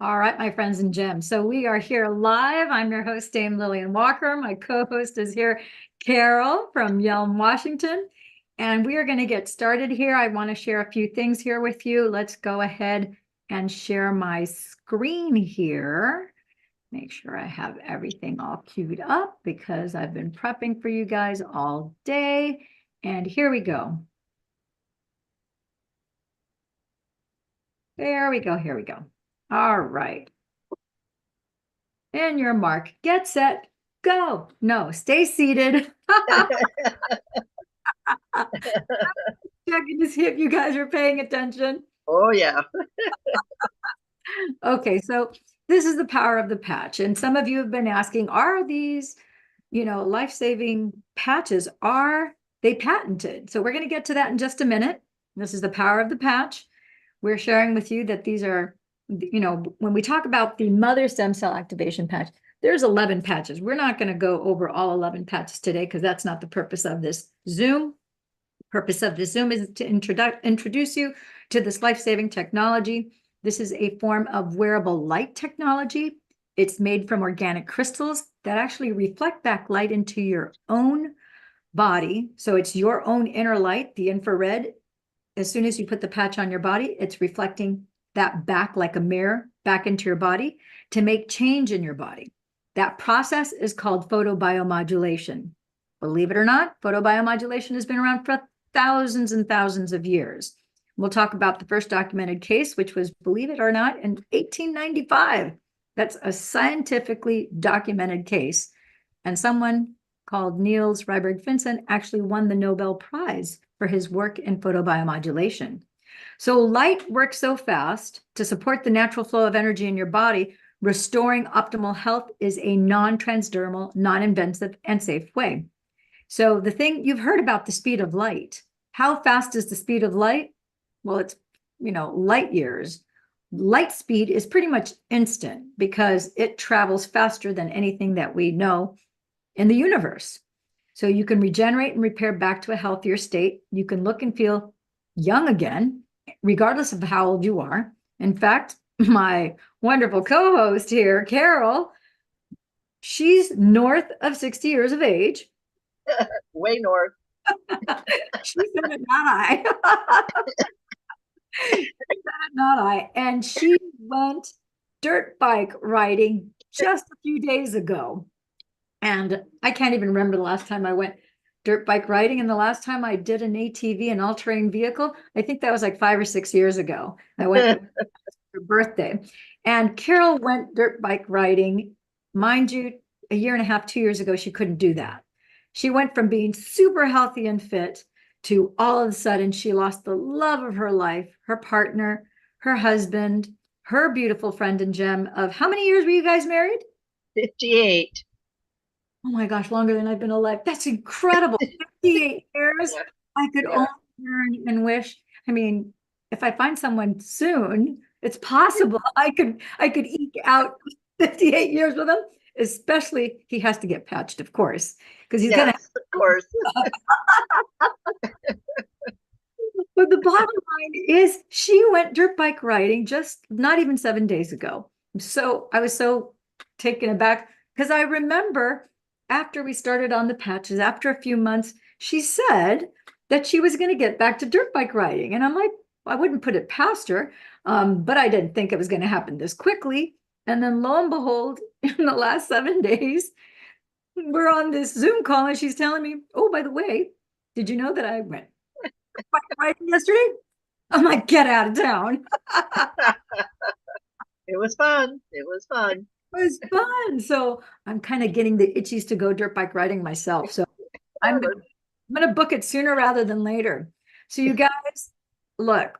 All right, my friends and gems. So we are here live. I'm your host, Dame Lillian Walker. My co-host is here, Carol from Yelm, Washington. And we are going to get started here. I want to share a few things here with you. Let's go ahead and share my screen here. Make sure I have everything all queued up because I've been prepping for you guys all day. And here we go. There we go. Here we go. All right. And your mark. Get set. Go. No, stay seated. Checking to see if you guys are paying attention. Oh, yeah. Okay, so this is the power of the patch. And some of you have been asking, are these, life-saving patches, are they patented? So we're going to get to that in just a minute. This is the power of the patch. We're sharing with you that these are, when we talk about the mother stem cell activation patch, there's 11 patches. We're not going to go over all 11 patches today because that's not the purpose of this Zoom. Purpose of the Zoom is to introduce you to this life-saving technology. This is a form of wearable light technology. It's made from organic crystals that actually reflect back light into your own body. So it's your own inner light, the infrared. As soon as you put the patch on your body, it's reflecting that back like a mirror back into your body to make change in your body. That process is called photobiomodulation. Believe it or not, photobiomodulation has been around for thousands and thousands of years. We'll talk about the first documented case, which was, believe it or not, in 1895. That's a scientifically documented case. And someone called Niels Ryberg-Finsen actually won the Nobel Prize for his work in photobiomodulation. So light works so fast to support the natural flow of energy in your body. Restoring optimal health is a non-transdermal, non-invasive, and safe way. So the thing you've heard about the speed of light. How fast is the speed of light? Well, it's, light years. Light speed is pretty much instant because it travels faster than anything that we know in the universe. So you can regenerate and repair back to a healthier state. You can look and feel young again, regardless of how old you are. In fact, my wonderful co-host here, Carol, she's north of 60 years of age. Way north. She said it, not I. She said it, not I. And she went dirt bike riding just a few days ago. And I can't even remember the last time I went dirt bike riding. And the last time I did an ATV, an all-terrain vehicle, I think that was like 5 or 6 years ago. I went for her birthday. And Carol went dirt bike riding. Mind you, a year and a half, 2 years ago, she couldn't do that. She went from being super healthy and fit to all of a sudden she lost the love of her life, her partner, her husband, her beautiful friend and gem of how many years were you guys married? 58. Oh my gosh, longer than I've been alive. That's incredible. 58 years. Yeah. I could Yeah. only yearn and wish. I mean, if I find someone soon, it's possible I could eke out 58 years with him, especially he has to get patched, of course, because he's gonna. Yes, of course. But the bottom line is she went dirt bike riding just not even 7 days ago. So I was so taken aback because I remember after we started on the patches, after a few months, she said that she was going to get back to dirt bike riding. And I'm like, I wouldn't put it past her, but I didn't think it was going to happen this quickly. And then lo and behold, in the last 7 days, we're on this Zoom call and she's telling me, oh, by the way, did you know that I went bike riding yesterday? I'm like, get out of town. It was fun. It was fun. It was fun. So I'm kind of getting the itchies to go dirt bike riding myself. So I'm gonna, I'm gonna book it sooner rather than later. So you guys, look,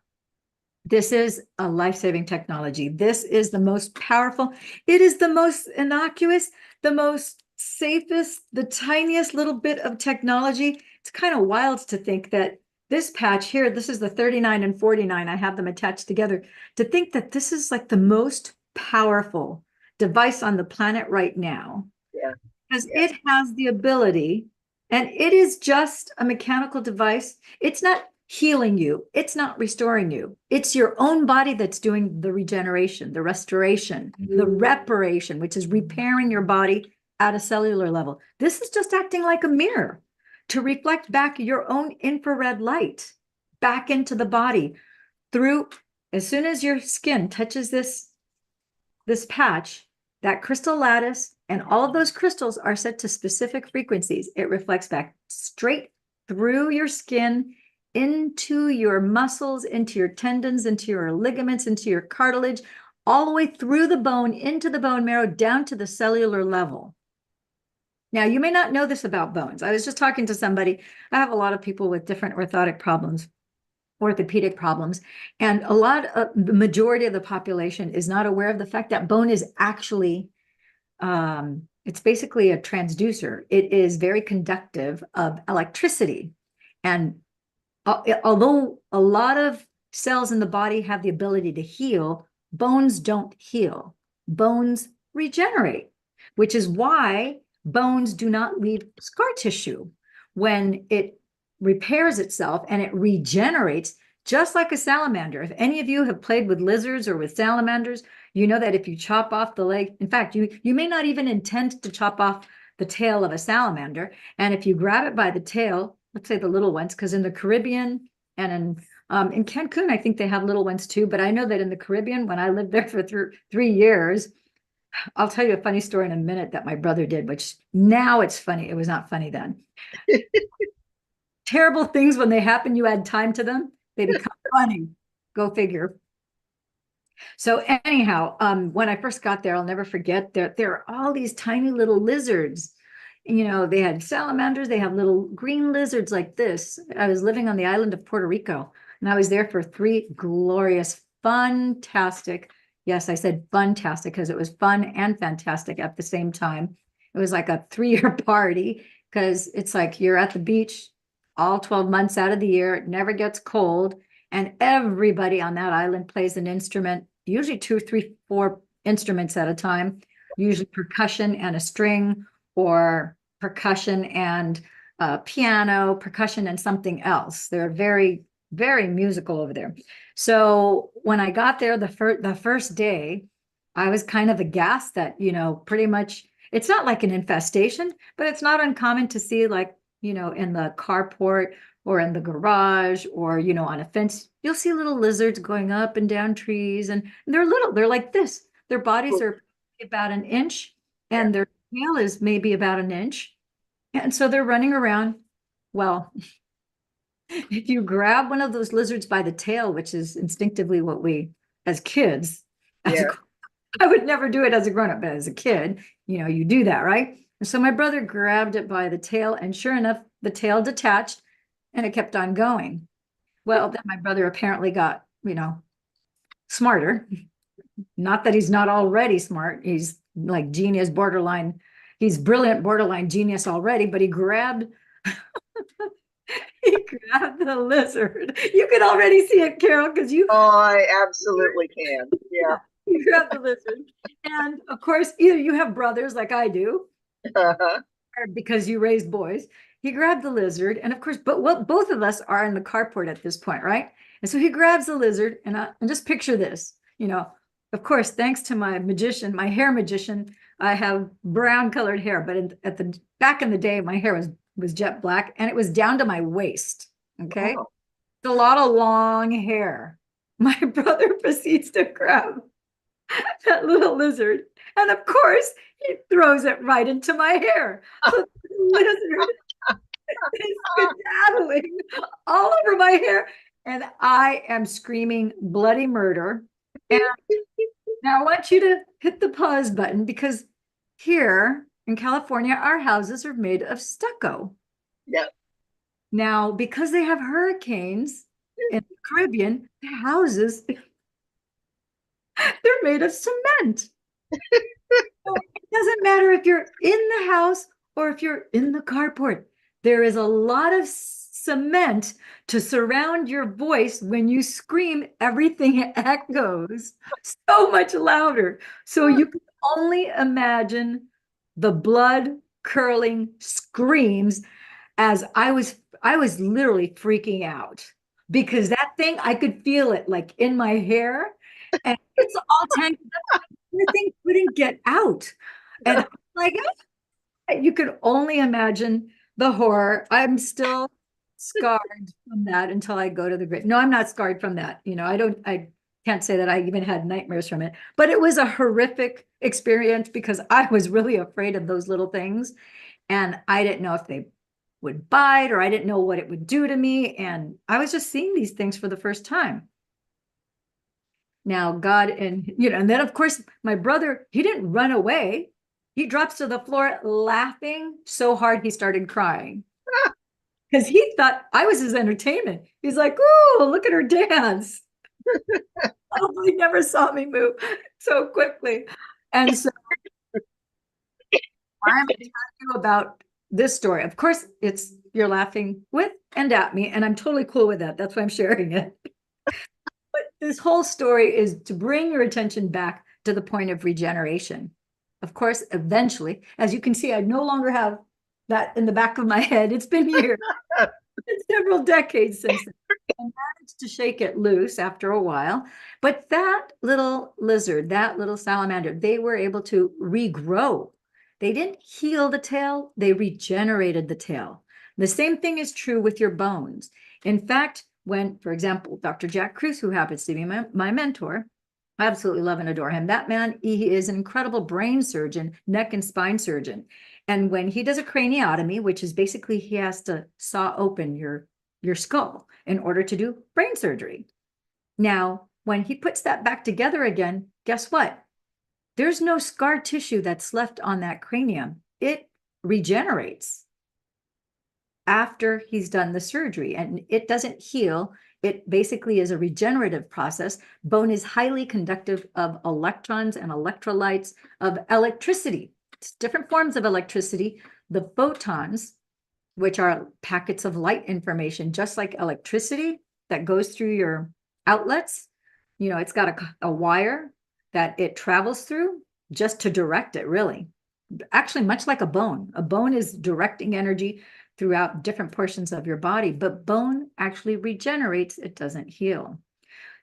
this is a life-saving technology. This is the most powerful. It is the most innocuous, the most safest, the tiniest little bit of technology. It's kind of wild to think that this patch here, this is the 39 and 49. I have them attached together. To think that this is like the most powerful device on the planet right now, Yeah. because Yeah. it has the ability, and it is just a mechanical device. It's not healing you. It's not restoring you. It's your own body that's doing the regeneration, the restoration, the reparation, which is repairing your body at a cellular level. This is just acting like a mirror to reflect back your own infrared light back into the body through, as soon as your skin touches this patch, that crystal lattice and all of those crystals are set to specific frequencies. It reflects back straight through your skin into your muscles, into your tendons, into your ligaments, into your cartilage, all the way through the bone, into the bone marrow, down to the cellular level. Now, you may not know this about bones. I was just talking to somebody. I have a lot of people with different orthotic problems, orthopedic problems, and the majority of the population is not aware of the fact that bone is actually, it's basically a transducer. It is very conductive of electricity. And although a lot of cells in the body have the ability to heal, bones don't heal. Bones regenerate, which is why bones do not leave scar tissue. When it repairs itself and it regenerates, just like a salamander. If any of you have played with lizards or with salamanders, you know that if you chop off the leg, in fact, you may not even intend to chop off the tail of a salamander. And if you grab it by the tail, let's say the little ones, because in the Caribbean and in Cancun, I think they have little ones too. But I know that in the Caribbean, when I lived there for 3 years, I'll tell you a funny story in a minute that my brother did, which now it's funny. It was not funny then. Terrible things, when they happen, you add time to them, they become funny. Go figure. So anyhow, when I first got there, I'll never forget, there are all these tiny little lizards. You know, they had salamanders, they have little green lizards like this. I was living on the island of Puerto Rico, and I was there for 3 glorious, fantastic, yes, I said fantastic because it was fun and fantastic at the same time. It was like a 3-year party, because it's like you're at the beach all 12 months out of the year. It never gets cold. And everybody on that island plays an instrument, usually 2, 3, 4 instruments at a time, usually percussion and a string, or percussion and piano, percussion and something else. They're very, very musical over there. So when I got there the first day, I was kind of aghast that, you know, pretty much, it's not like an infestation, but it's not uncommon to see, like, you know, in the carport or in the garage, or, you know, on a fence, you'll see little lizards going up and down trees, and they're little, they're like this. Their bodies are about an inch, and their tail is maybe about an inch. And so they're running around. Well, if you grab one of those lizards by the tail, which is instinctively what we, as kids, I would never do it as a grown-up, but as a kid, you know, you do that, right? And so my brother grabbed it by the tail, and sure enough, the tail detached and it kept on going. Well, then my brother apparently got, you know, smarter. Not that he's not already smart. He's like genius, borderline. He's brilliant, borderline genius already, but he grabbed the lizard. You can already see it, Carol, because you. Oh, I absolutely can. Yeah. You grabbed the lizard. And of course, either you have brothers like I do, Uh-huh. or because you raised boys. He grabbed the lizard, and of course, but what both of us are in the carport at this point, right? And so he grabs the lizard, and just picture this, you know, of course, thanks to my magician, my hair magician, I have brown colored hair, but back in the day, my hair was jet black, and it was down to my waist. Okay. Oh. It's a lot of long hair. My brother proceeds to grab that little lizard, and of course, he throws it right into my hair. So the lizard is skedaddling all over my hair, and I am screaming bloody murder. And now I want you to hit the pause button, because here in California, our houses are made of stucco. Yep. Now, because they have hurricanes in the Caribbean, the houses, they're made of cement. So it doesn't matter if you're in the house or if you're in the carport. There is a lot of cement to surround your voice. When you scream, everything echoes so much louder. So you can only imagine the blood curdling screams as I was literally freaking out. because that thing, I could feel it like in my hair and it's all tangled up. The thing couldn't get out. And I'm like, you could only imagine the horror. I'm still scarred from that until I go to the grave. No, I'm not scarred from that. I can't say that I even had nightmares from it, but it was a horrific experience because I was really afraid of those little things. And I didn't know if they would bite or I didn't know what it would do to me. And I was just seeing these things for the first time. Now, God, and then of course, my brother, he didn't run away. He drops to the floor laughing so hard he started crying because he thought I was his entertainment. He's like, "Oh, look at her dance." Oh, he never saw me move so quickly. And so I'm going to talk to you about this story. Of course, you're laughing with and at me, and I'm totally cool with that. That's why I'm sharing it. But this whole story is to bring your attention back to the point of regeneration. Of course, eventually, as you can see, I no longer have that in the back of my head. It's been years, it's several decades since then. I managed to shake it loose after a while. But that little lizard, that little salamander, they were able to regrow. They didn't heal the tail, they regenerated the tail. The same thing is true with your bones. In fact, when, for example, Dr. Jack Kruse, who happens to be my mentor, I absolutely love and adore him. That man, he is an incredible brain surgeon, neck and spine surgeon. And when he does a craniotomy, which is basically he has to saw open your skull in order to do brain surgery. Now, when he puts that back together again, guess what? There's no scar tissue that's left on that cranium. It regenerates after he's done the surgery, and it doesn't heal. It basically is a regenerative process. Bone is highly conductive of electrons and electrolytes, of electricity. It's different forms of electricity. The photons, which are packets of light information, just like electricity that goes through your outlets. It's got a wire that it travels through just to direct it, really. Actually, much like a bone. A bone is directing energy throughout different portions of your body, but bone actually regenerates, it doesn't heal.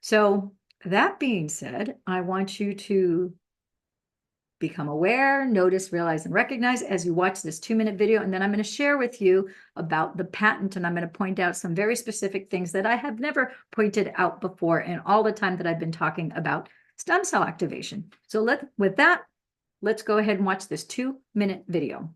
So that being said, I want you to become aware, notice, realize, and recognize as you watch this 2-minute video. And then I'm going to share with you about the patent, and I'm going to point out some very specific things that I have never pointed out before in all the time that I've been talking about stem cell activation. So with that, let's go ahead and watch this 2-minute video.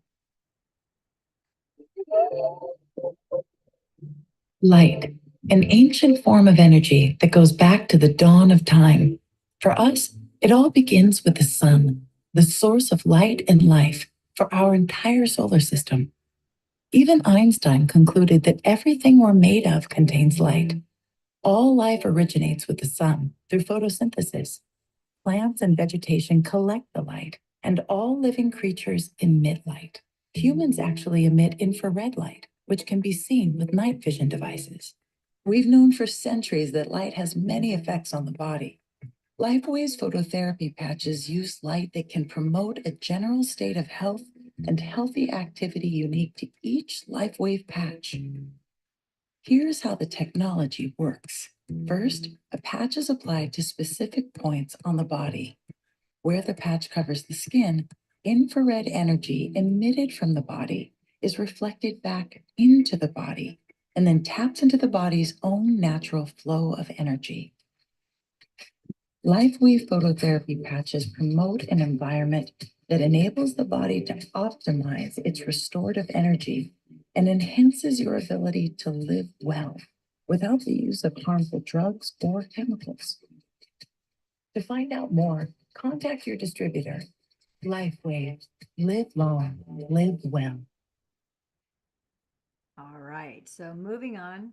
Light, an ancient form of energy that goes back to the dawn of time. For us, it all begins with the sun, the source of light and life for our entire solar system. Even Einstein concluded that everything we're made of contains light. All life originates with the sun through photosynthesis. Plants and vegetation collect the light, and all living creatures emit light. Humans actually emit infrared light, which can be seen with night vision devices. We've known for centuries that light has many effects on the body. LifeWave's phototherapy patches use light that can promote a general state of health and healthy activity unique to each LifeWave patch. Here's how the technology works. First, a patch is applied to specific points on the body. Where the patch covers the skin, infrared energy emitted from the body is reflected back into the body and then taps into the body's own natural flow of energy. LifeWave phototherapy patches promote an environment that enables the body to optimize its restorative energy and enhances your ability to live well without the use of harmful drugs or chemicals. To find out more, contact your distributor. LifeWave. Live long, live well. All right, so moving on.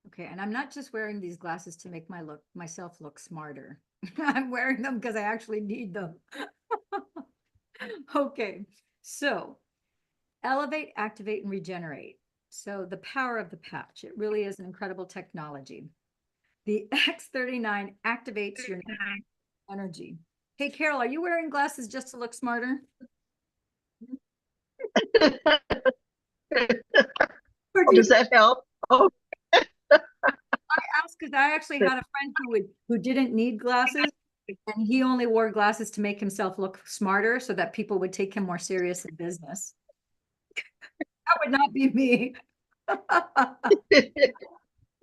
Okay, and I'm not just wearing these glasses to make myself look smarter. I'm wearing them because I actually need them. Okay, so elevate, activate, and regenerate. So the power of the patch, it really is an incredible technology. The X39 activates your energy. Hey, Carol, are you wearing glasses just to look smarter? Or do Does that help? Oh, because I actually had a friend who didn't need glasses, and he only wore glasses to make himself look smarter so that people would take him more serious in business. That would not be me.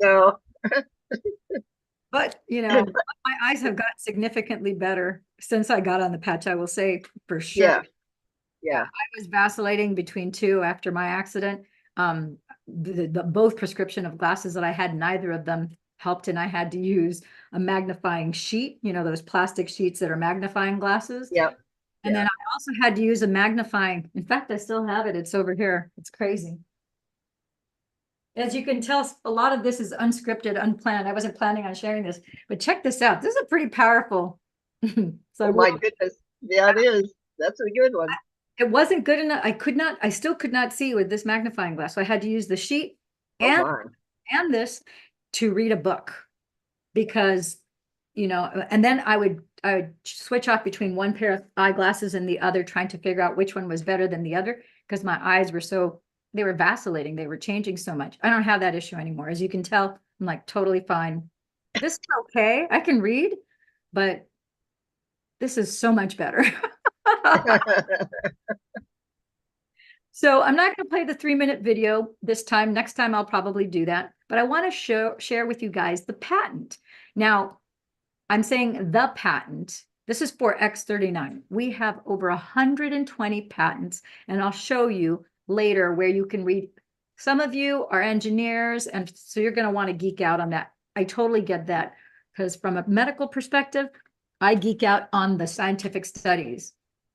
No. But, you know, my eyes have gotten significantly better since I got on the patch, I will say for sure. Yeah. Yeah. I was vacillating between two after my accident. The both prescription of glasses that I had, neither of them helped, and I had to use a magnifying sheet, you know, those plastic sheets that are magnifying glasses. Yep. And then I also had to use a magnifying, in fact, I still have it. It's over here. It's crazy. As you can tell, a lot of this is unscripted, unplanned. I wasn't planning on sharing this, but check this out. This is a pretty powerful. So Oh my goodness. Yeah, it is. That's a good one. it wasn't good enough. I still could not see with this magnifying glass. So I had to use the sheet and, Oh and this to read a book because, you know, and then I would switch off between one pair of eyeglasses and the other, trying to figure out which one was better than the other because my eyes were they were vacillating. They were changing so much. I don't have that issue anymore. As you can tell, I'm like totally fine. This is okay. I can read, but this is so much better. my. So I'm not going to play the 3-minute video this time. Next time I'll probably do that. But I want to share with you guys the patent. Now, I'm saying the patent. This is for X39. We have over 120 patents, and I'll show you later where you can read. Some of you are engineers, and so you're going to want to geek out on that. I totally get that, because from a medical perspective, I geek out on the scientific studies.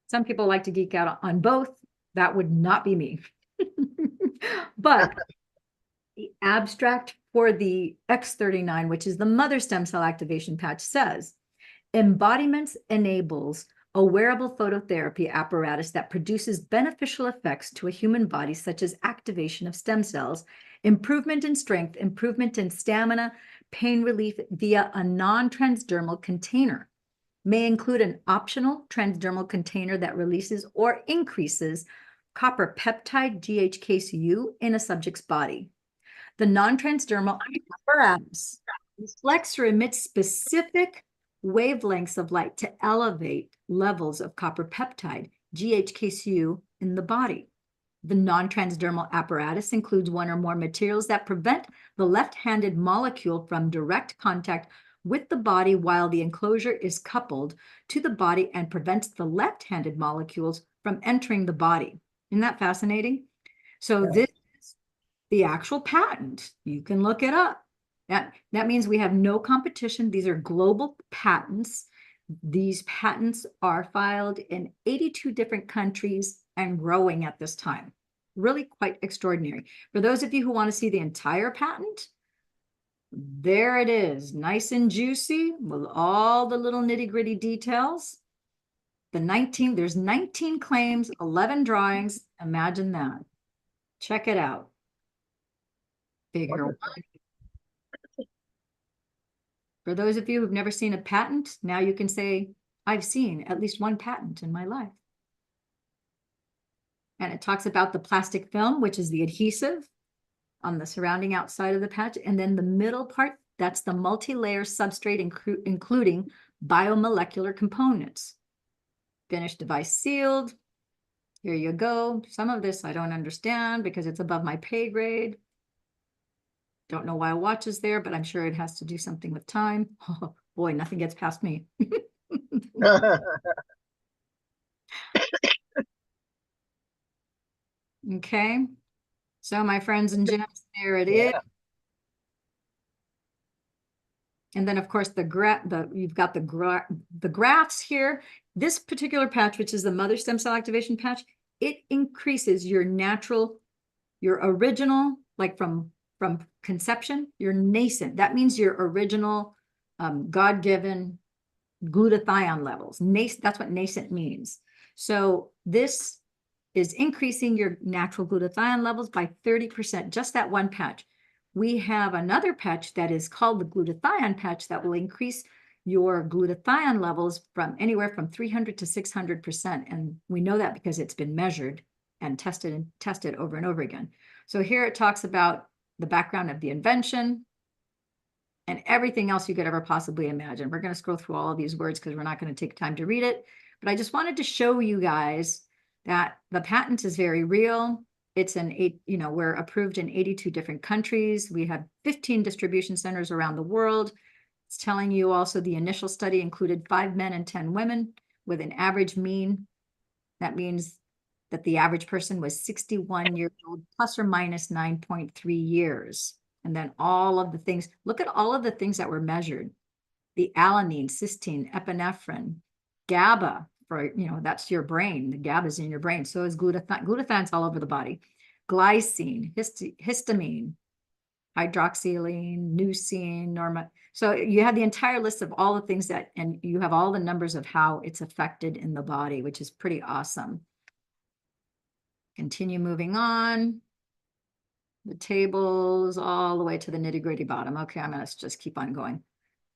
Some people like to geek out on both. That would not be me. But the abstract for the X39, which is the mother stem cell activation patch, says, embodiments enables a wearable phototherapy apparatus that produces beneficial effects to a human body, such as activation of stem cells, improvement in strength, improvement in stamina, pain relief via a non-transdermal container. May include an optional transdermal container that releases or increases copper peptide GHKCU in a subject's body. The non-transdermal apparatus reflects or emits specific wavelengths of light to elevate levels of copper peptide GHKCU in the body. The non-transdermal apparatus includes one or more materials that prevent the left-handed molecule from direct contact with the body while the enclosure is coupled to the body and prevents the left-handed molecules from entering the body. Isn't that fascinating? So this is the actual patent. You can look it up. That means we have no competition. These are global patents. These patents are filed in 82 different countries and growing at this time. Really quite extraordinary. For those of you who want to see the entire patent, there it is, nice and juicy with all the little nitty-gritty details. There's 19 claims, 11 drawings. Imagine that. Check it out. Figure one. For those of you who've never seen a patent, now you can say, I've seen at least one patent in my life. And it talks about the plastic film, which is the adhesive on the surrounding outside of the patch. And then the middle part, that's the multi-layer substrate, including biomolecular components. Finished device sealed. Here you go. Some of this I don't understand because it's above my pay grade. Don't know why a watch is there, but I'm sure it has to do something with time. Oh boy, nothing gets past me. Okay. So my friends and gems, there it is. And then of course you've got the graphs here. This particular patch, which is the mother stem cell activation patch, it increases your original, like from conception, your nascent. That means your original God-given glutathione levels. That's what nascent means. So this is increasing your natural glutathione levels by 30%, just that one patch. We have another patch that is called the glutathione patch that will increase your glutathione levels from anywhere from 300 to 600%. And we know that because it's been measured and tested over and over again. So here it talks about the background of the invention. and everything else you could ever possibly imagine. We're going to scroll through all of these words because we're not going to take time to read it. But I just wanted to show you guys that the patent is very real. It's we're approved in 82 different countries. We have 15 distribution centers around the world. It's telling you also the initial study included 5 men and 10 women with an average mean. That means that the average person was 61 years old, plus or minus 9.3 years. And then all of the things, look at all of the things that were measured. The alanine, cysteine, epinephrine, GABA, that's your brain. The GABA is in your brain. So is glutathione. Glutathione's all over the body. Glycine, histamine, hydroxyline, leucine, norma. So you have the entire list of all the things and you have all the numbers of how it's affected in the body, which is pretty awesome. Continue moving on. The tables all the way to the nitty-gritty bottom. Okay, I'm going to just keep on going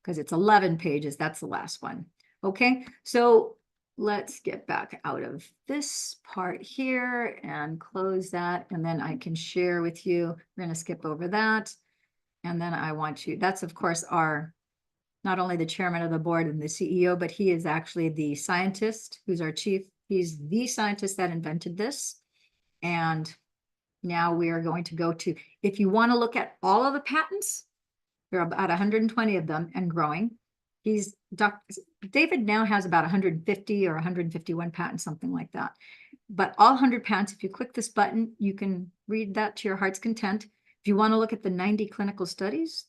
because it's 11 pages. That's the last one. Okay, so let's get back out of this part here and close that. And then I can share with you. We're going to skip over that. And then I want you, that's of course not only the chairman of the board and the CEO, but he is actually the scientist who's our chief. He's the scientist that invented this. And now we are going to go to, if you want to look at all of the patents, there are about 120 of them and growing. David now has about 150 or 151 patents, something like that. But all 100 patents, if you click this button, you can read that to your heart's content. If you want to look at the 90 clinical studies,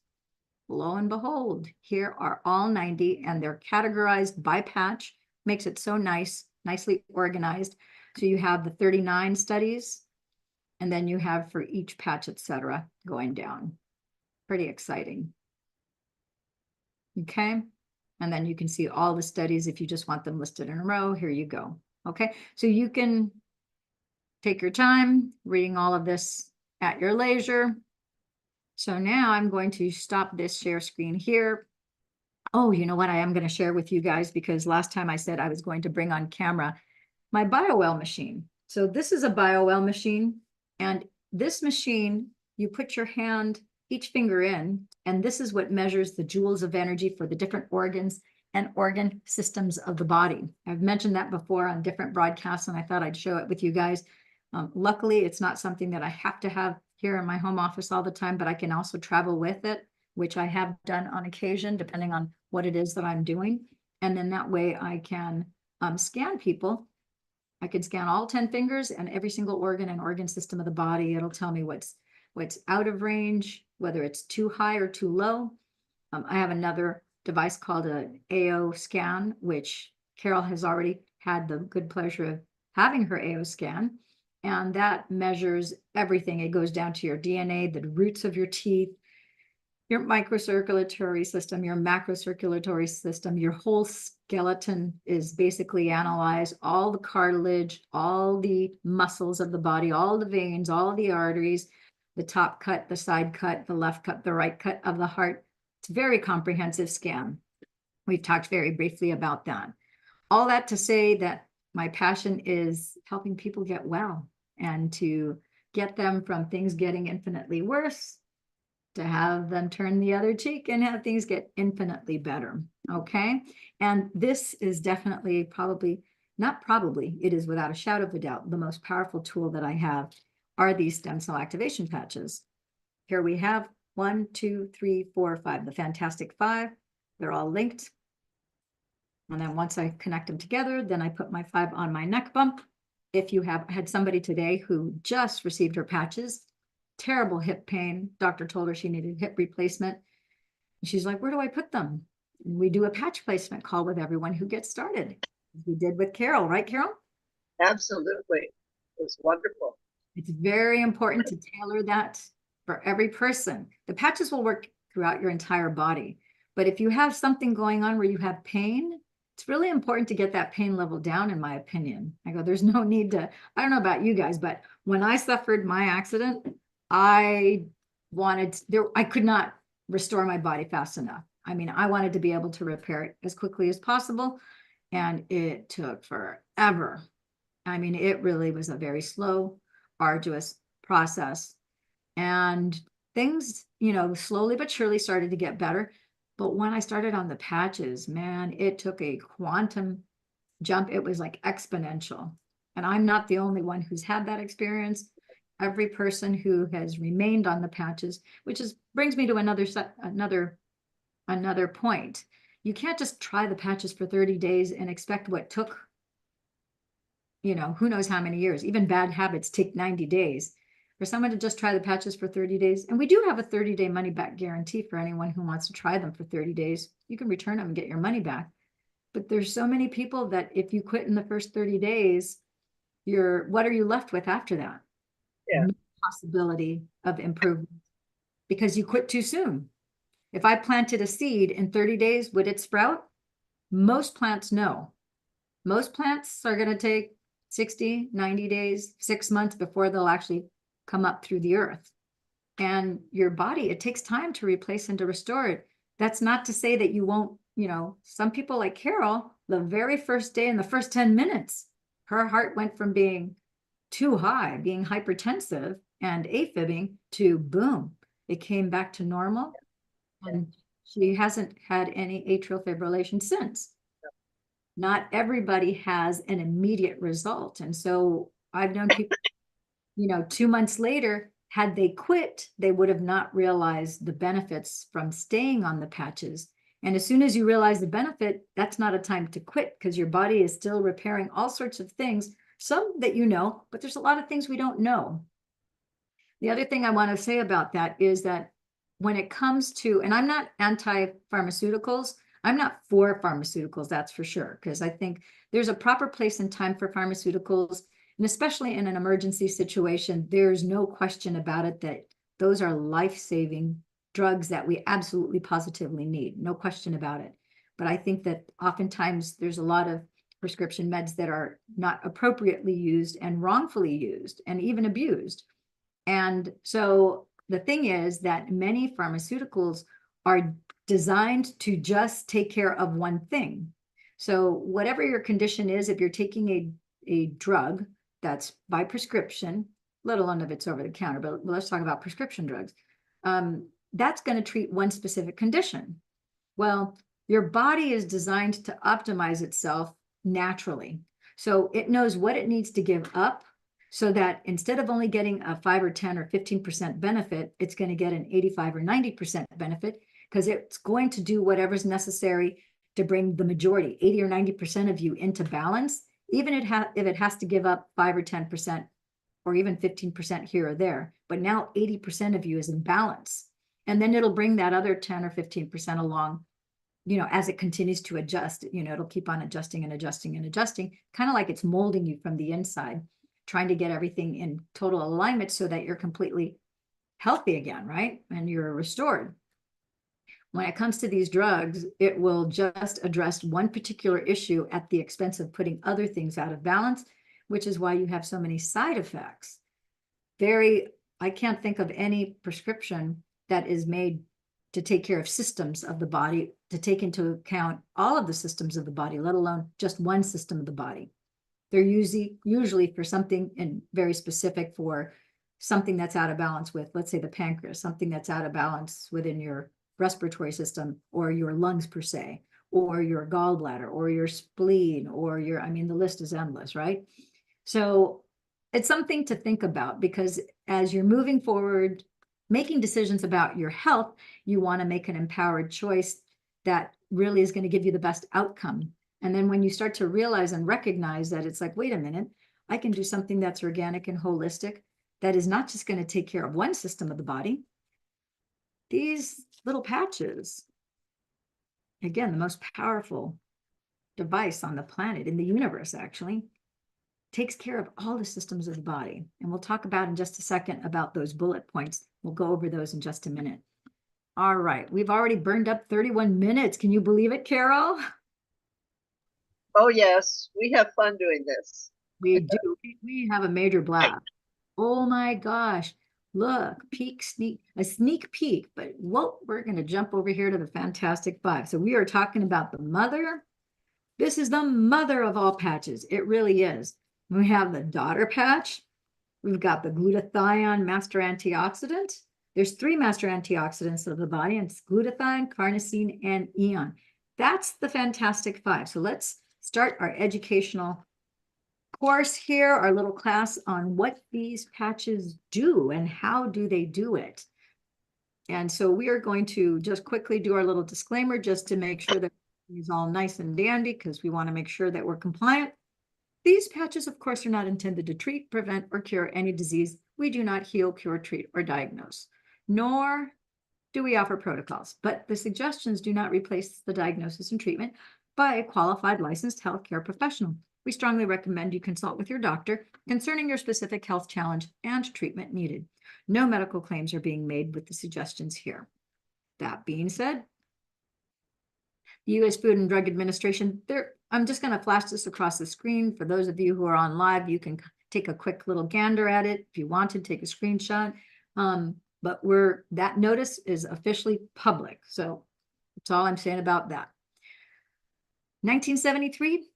lo and behold, here are all 90, and they're categorized by patch. Makes it so nicely organized. So you have the 39 studies, and then you have for each patch, etc., going down. Pretty exciting. Okay. And then you can see all the studies if you just want them listed in a row. Here you go. Okay. So you can take your time reading all of this at your leisure. So now I'm going to stop this share screen here. Oh, you know what? I am going to share with you guys because last time I said I was going to bring on camera my BioWell machine. So this is a BioWell machine. And this machine, you put your hand, each finger in, and this is what measures the joules of energy for the different organs and organ systems of the body. I've mentioned that before on different broadcasts, and I thought I'd show it with you guys. Luckily, it's not something that I have to have here in my home office all the time, but I can also travel with it, which I have done on occasion, depending on what it is that I'm doing. And then that way I can scan people. I could scan all 10 fingers and every single organ and organ system of the body. It'll tell me what's out of range, whether it's too high or too low. I have another device called an AO scan, which Carol has already had the good pleasure of having her AO scan. And that measures everything. It goes down to your DNA, the roots of your teeth, your microcirculatory system, your macrocirculatory system, your whole skeleton is basically analyzed, all the cartilage, all the muscles of the body, all the veins, all the arteries, the top cut, the side cut, the left cut, the right cut of the heart. It's a very comprehensive scan. We've talked very briefly about that. All that to say that my passion is helping people get well and to get them from things getting infinitely worse to have them turn the other cheek and have things get infinitely better. Okay. And this is definitely it is without a shadow of a doubt, the most powerful tool that I have are these stem cell activation patches. Here we have 1, 2, 3, 4, 5, the fantastic 5. They're all linked. And then once I connect them together, then I put my 5 on my neck bump. If you have had somebody today who just received her patches, terrible hip pain. Doctor told her she needed hip replacement. And she's like, where do I put them? And we do a patch placement call with everyone who gets started. We did with Carol, right, Carol? Absolutely. It was wonderful. It's very important to tailor that for every person. The patches will work throughout your entire body. But if you have something going on where you have pain, it's really important to get that pain level down, in my opinion. I go, there's no need to, I don't know about you guys, but when I suffered my accident, I could not restore my body fast enough. I mean, I wanted to be able to repair it as quickly as possible, and it took forever. I mean, it really was a very slow, arduous process. And things, slowly but surely started to get better. But when I started on the patches, man, it took a quantum jump. It was like exponential. And I'm not the only one who's had that experience. Every person who has remained on the patches, which brings me to another point. You can't just try the patches for 30 days and expect what took, who knows how many years. Even bad habits take 90 days. For someone to just try the patches for 30 days, and we do have a 30-day money-back guarantee for anyone who wants to try them for 30 days. You can return them and get your money back. But there's so many people that if you quit in the first 30 days, what are you left with after that? Yeah. No possibility of improvement because you quit too soon. If I planted a seed in 30 days, would it sprout? Most plants, no. Most plants are going to take 60, 90 days, 6 months before they'll actually come up through the earth. And your body, it takes time to replace and to restore it. That's not to say that you won't, some people like Carol, the very first day in the first 10 minutes, her heart went from being too high, being hypertensive and afibbing to boom, it came back to normal. And she hasn't had any atrial fibrillation since. Not everybody has an immediate result. And so I've known people, 2 months later, had they quit, they would have not realized the benefits from staying on the patches. And as soon as you realize the benefit, that's not a time to quit because your body is still repairing all sorts of things, some that but there's a lot of things we don't know. The other thing I want to say about that is that when it comes to, and I'm not anti-pharmaceuticals, I'm not for pharmaceuticals, that's for sure, because I think there's a proper place and time for pharmaceuticals, and especially in an emergency situation, there's no question about it that those are life-saving drugs that we absolutely positively need, no question about it. But I think that oftentimes there's a lot of prescription meds that are not appropriately used and wrongfully used and even abused. And so the thing is that many pharmaceuticals are designed to just take care of one thing. So whatever your condition is, if you're taking a drug that's by prescription, let alone if it's over the counter, but let's talk about prescription drugs, that's going to treat one specific condition. Well, your body is designed to optimize itself naturally. So it knows what it needs to give up so that instead of only getting a 5 or 10 or 15% benefit, it's going to get an 85 or 90% benefit because it's going to do whatever's necessary to bring the majority, 80 or 90% of you into balance, even if it has to give up 5 or 10% or even 15% here or there. But now 80% of you is in balance. And then it'll bring that other 10 or 15% along, as it continues to adjust, it'll keep on adjusting and adjusting and adjusting, kind of like it's molding you from the inside, trying to get everything in total alignment so that you're completely healthy again, right? And you're restored. When it comes to these drugs, it will just address one particular issue at the expense of putting other things out of balance, which is why you have so many side effects. I can't think of any prescription that is made to take care of systems of the body, to take into account all of the systems of the body, let alone just one system of the body. They're usually for something very specific, for something that's out of balance with, let's say, the pancreas, something that's out of balance within your respiratory system or your lungs per se, or your gallbladder or your spleen or the list is endless, right? So it's something to think about because as you're moving forward, making decisions about your health, you want to make an empowered choice that really is going to give you the best outcome. And then when you start to realize and recognize that it's like, wait a minute, I can do something that's organic and holistic, that is not just going to take care of one system of the body. These little patches, again, the most powerful device on the planet, in the universe, actually, takes care of all the systems of the body. And we'll talk about in just a second about those bullet points. We'll go over those in just a minute. All right, we've already burned up 31 minutes. Can you believe it, Carol? Oh, yes. We have fun doing this. We do. We have a major blast. Oh my gosh. Look, a sneak peek. But we're going to jump over here to the Fantastic Five. So we are talking about the mother. This is the mother of all patches. It really is. We have the daughter patch. We've got the glutathione master antioxidant. There's 3 master antioxidants of the body, and it's glutathione, carnosine, and eon. That's the fantastic 5. So let's start our educational course here, our little class on what these patches do and how do they do it. And so we are going to just quickly do our little disclaimer just to make sure that it's all nice and dandy, because we want to make sure that we're compliant. These patches, of course, are not intended to treat, prevent, or cure any disease. We do not heal, cure, treat, or diagnose, nor do we offer protocols. But the suggestions do not replace the diagnosis and treatment by a qualified licensed healthcare professional. We strongly recommend you consult with your doctor concerning your specific health challenge and treatment needed. No medical claims are being made with the suggestions here. That being said, the U.S. Food and Drug Administration, I'm just going to flash this across the screen. For those of you who are on live, you can take a quick little gander at it. If you want to take a screenshot. But that notice is officially public. So that's all I'm saying about that. 1973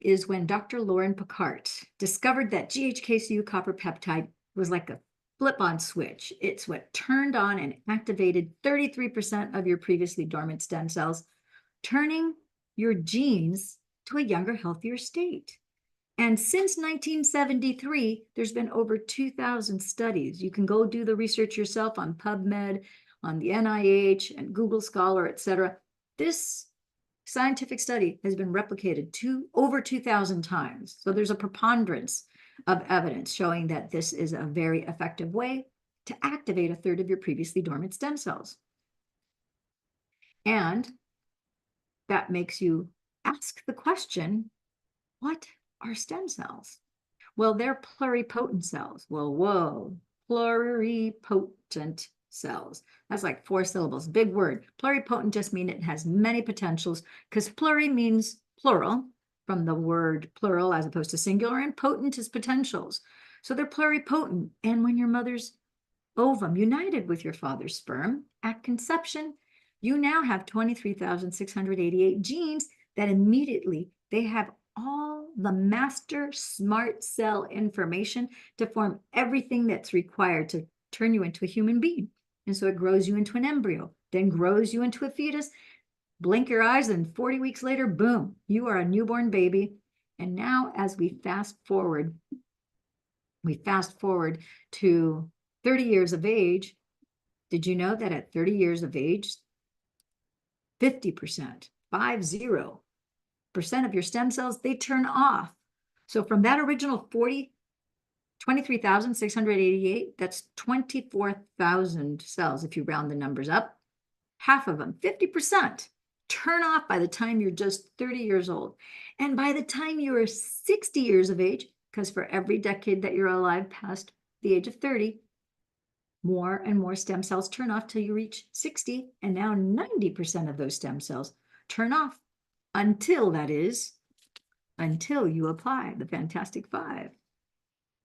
is when Dr. Lauren Picard discovered that GHK-Cu copper peptide was like a flip-on switch. It's what turned on and activated 33% of your previously dormant stem cells, turning your genes to a younger, healthier state. And since 1973, there's been over 2,000 studies. You can go do the research yourself on PubMed, on the NIH, and Google Scholar, etc. This scientific study has been replicated over 2,000 times. So there's a preponderance of evidence showing that this is a very effective way to activate a third of your previously dormant stem cells. And that makes you ask the question, what are stem cells? Well, they're pluripotent cells. Well, whoa, pluripotent cells. That's like 4 syllables, big word. Pluripotent just means it has many potentials, because pluri means plural, from the word plural as opposed to singular, and potent is potentials. So they're pluripotent. And when your mother's ovum united with your father's sperm at conception, you now have 23,688 genes that immediately they have all the master smart cell information to form everything that's required to turn you into a human being. And so it grows you into an embryo, then grows you into a fetus. Blink your eyes, and 40 weeks later, boom, you are a newborn baby. And now as we fast forward to 30 years of age. Did you know that at 30 years of age, 50% of your stem cells, they turn off. So from that original 23,688, that's 24,000 cells if you round the numbers up. Half of them, 50%, turn off by the time you're just 30 years old. And by the time you are 60 years of age, because for every decade that you're alive past the age of 30, more and more stem cells turn off till you reach 60, and now 90% of those stem cells turn off until you apply the Fantastic 5.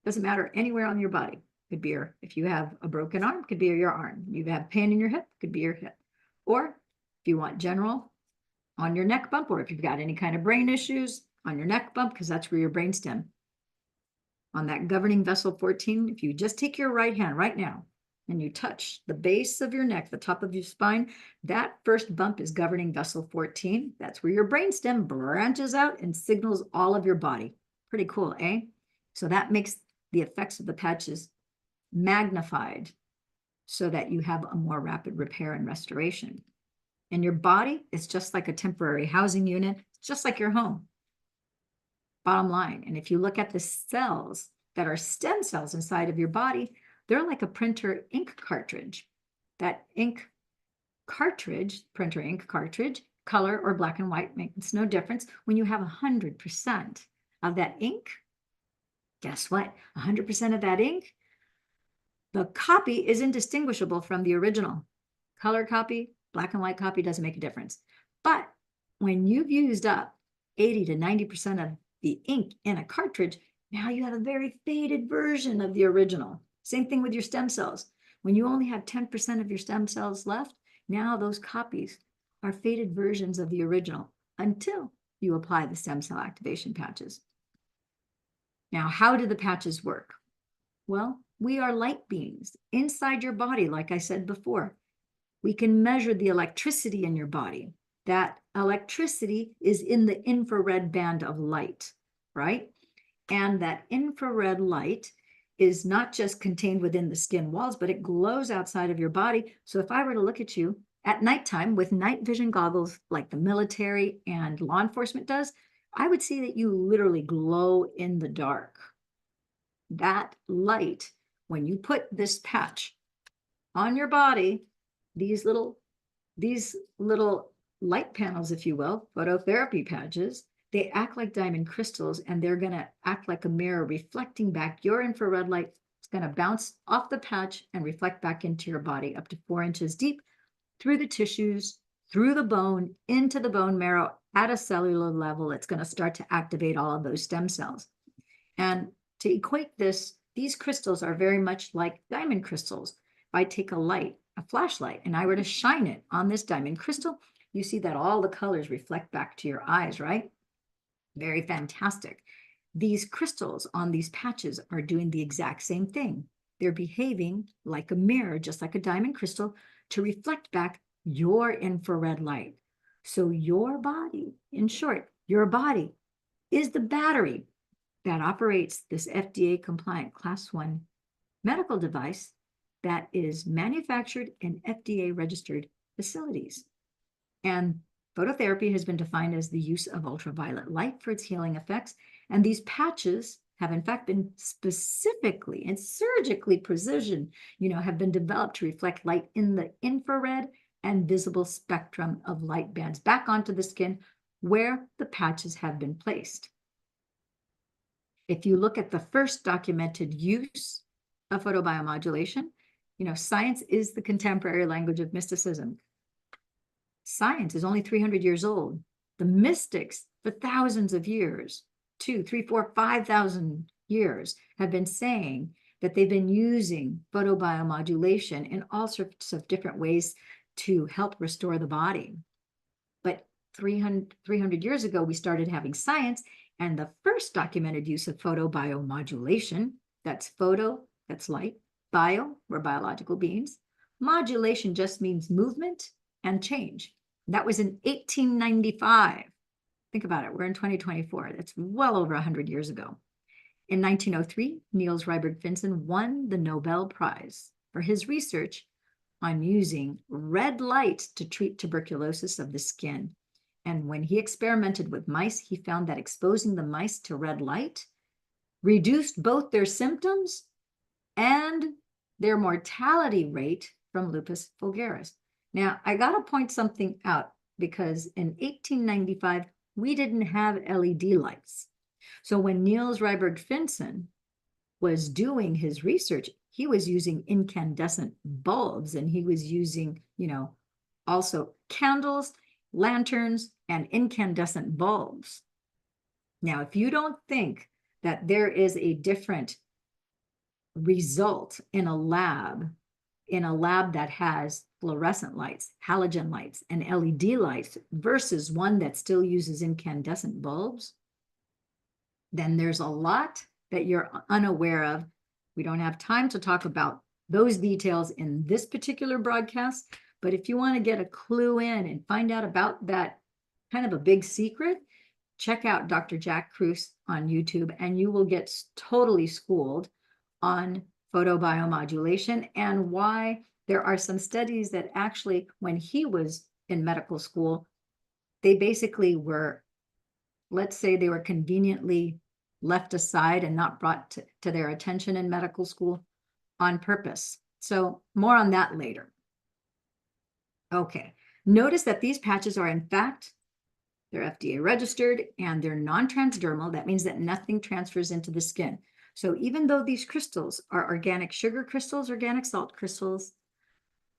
Doesn't matter anywhere on your body. Could be if you have a broken arm, could be your arm. You have pain in your hip, could be your hip. Or if you want general, on your neck bump, or if you've got any kind of brain issues, on your neck bump, because that's where your brainstem. On that governing vessel 14, if you just take your right hand right now and you touch the base of your neck, the top of your spine, that first bump is governing vessel 14. That's where your brainstem branches out and signals all of your body. Pretty cool, eh? So that makes the effects of the patches magnified so that you have a more rapid repair and restoration. And your body is just like a temporary housing unit, just like your home. Bottom line. And if you look at the cells that are stem cells inside of your body, they're like a printer ink cartridge. That ink cartridge, printer ink cartridge, color or black and white makes no difference. When you have 100% of that ink, guess what? 100% of that ink, the copy is indistinguishable from the original. Color copy, black and white copy doesn't make a difference. But when you've used up 80 to 90% of the ink in a cartridge, now you have a very faded version of the original. Same thing with your stem cells. When you only have 10% of your stem cells left, now those copies are faded versions of the original until you apply the stem cell activation patches. Now, how do the patches work? Well, we are light beings inside your body, like I said before. We can measure the electricity in your body. That electricity is in the infrared band of light, right? And that infrared light is not just contained within the skin walls, but it glows outside of your body. So if I were to look at you at nighttime with night vision goggles like the military and law enforcement does, I would see that you literally glow in the dark. That light, when you put this patch on your body, these little light panels, if you will, phototherapy patches, they act like diamond crystals, and they're going to act like a mirror, reflecting back your infrared light. It's going to bounce off the patch and reflect back into your body up to 4 inches deep, through the tissues, through the bone, into the bone marrow at a cellular level. It's going to start to activate all of those stem cells. And to equate this, these crystals are very much like diamond crystals. If I take a flashlight, and I were to shine it on this diamond crystal, you see that all the colors reflect back to your eyes, right? Very fantastic. These crystals on these patches are doing the exact same thing. They're behaving like a mirror, just like a diamond crystal, to reflect back your infrared light. So your body, in short, your body is the battery that operates this FDA compliant Class 1 medical device that is manufactured in FDA registered facilities. And phototherapy has been defined as the use of ultraviolet light for its healing effects. And these patches have in fact been specifically and surgically precision, have been developed to reflect light in the infrared and visible spectrum of light bands back onto the skin where the patches have been placed. If you look at the first documented use of photobiomodulation, science is the contemporary language of mysticism. Science is only 300 years old. The mystics, for thousands of years, 2, 3, 4, 5,000 years, have been saying that they've been using photobiomodulation in all sorts of different ways to help restore the body. But 300 years ago, we started having science, and the first documented use of photobiomodulation, that's photo, that's light, bio, we're biological beings. Modulation just means movement and change. That was in 1895. Think about it, we're in 2024. That's well over 100 years ago. In 1903, Niels Reiberg-Finsen won the Nobel Prize for his research on using red light to treat tuberculosis of the skin. And when he experimented with mice, he found that exposing the mice to red light reduced both their symptoms and their mortality rate from lupus vulgaris. Now, I got to point something out, because in 1895, we didn't have LED lights. So when Niels Reiberg-Finsen was doing his research, he was using incandescent bulbs, and he was using, also candles, lanterns, and incandescent bulbs. Now, if you don't think that there is a different result in a lab that has fluorescent lights, halogen lights, and LED lights versus one that still uses incandescent bulbs, then there's a lot that you're unaware of. We don't have time to talk about those details in this particular broadcast, but if you want to get a clue in and find out about that kind of a big secret, check out Dr. Jack Kruse on YouTube, and you will get totally schooled on photobiomodulation and why there are some studies that actually, when he was in medical school, they basically were, let's say they were conveniently left aside and not brought to their attention in medical school on purpose. So more on that later. Okay, notice that these patches are in fact, they're FDA registered and they're non-transdermal. That means that nothing transfers into the skin. So even though these crystals are organic sugar crystals, organic salt crystals,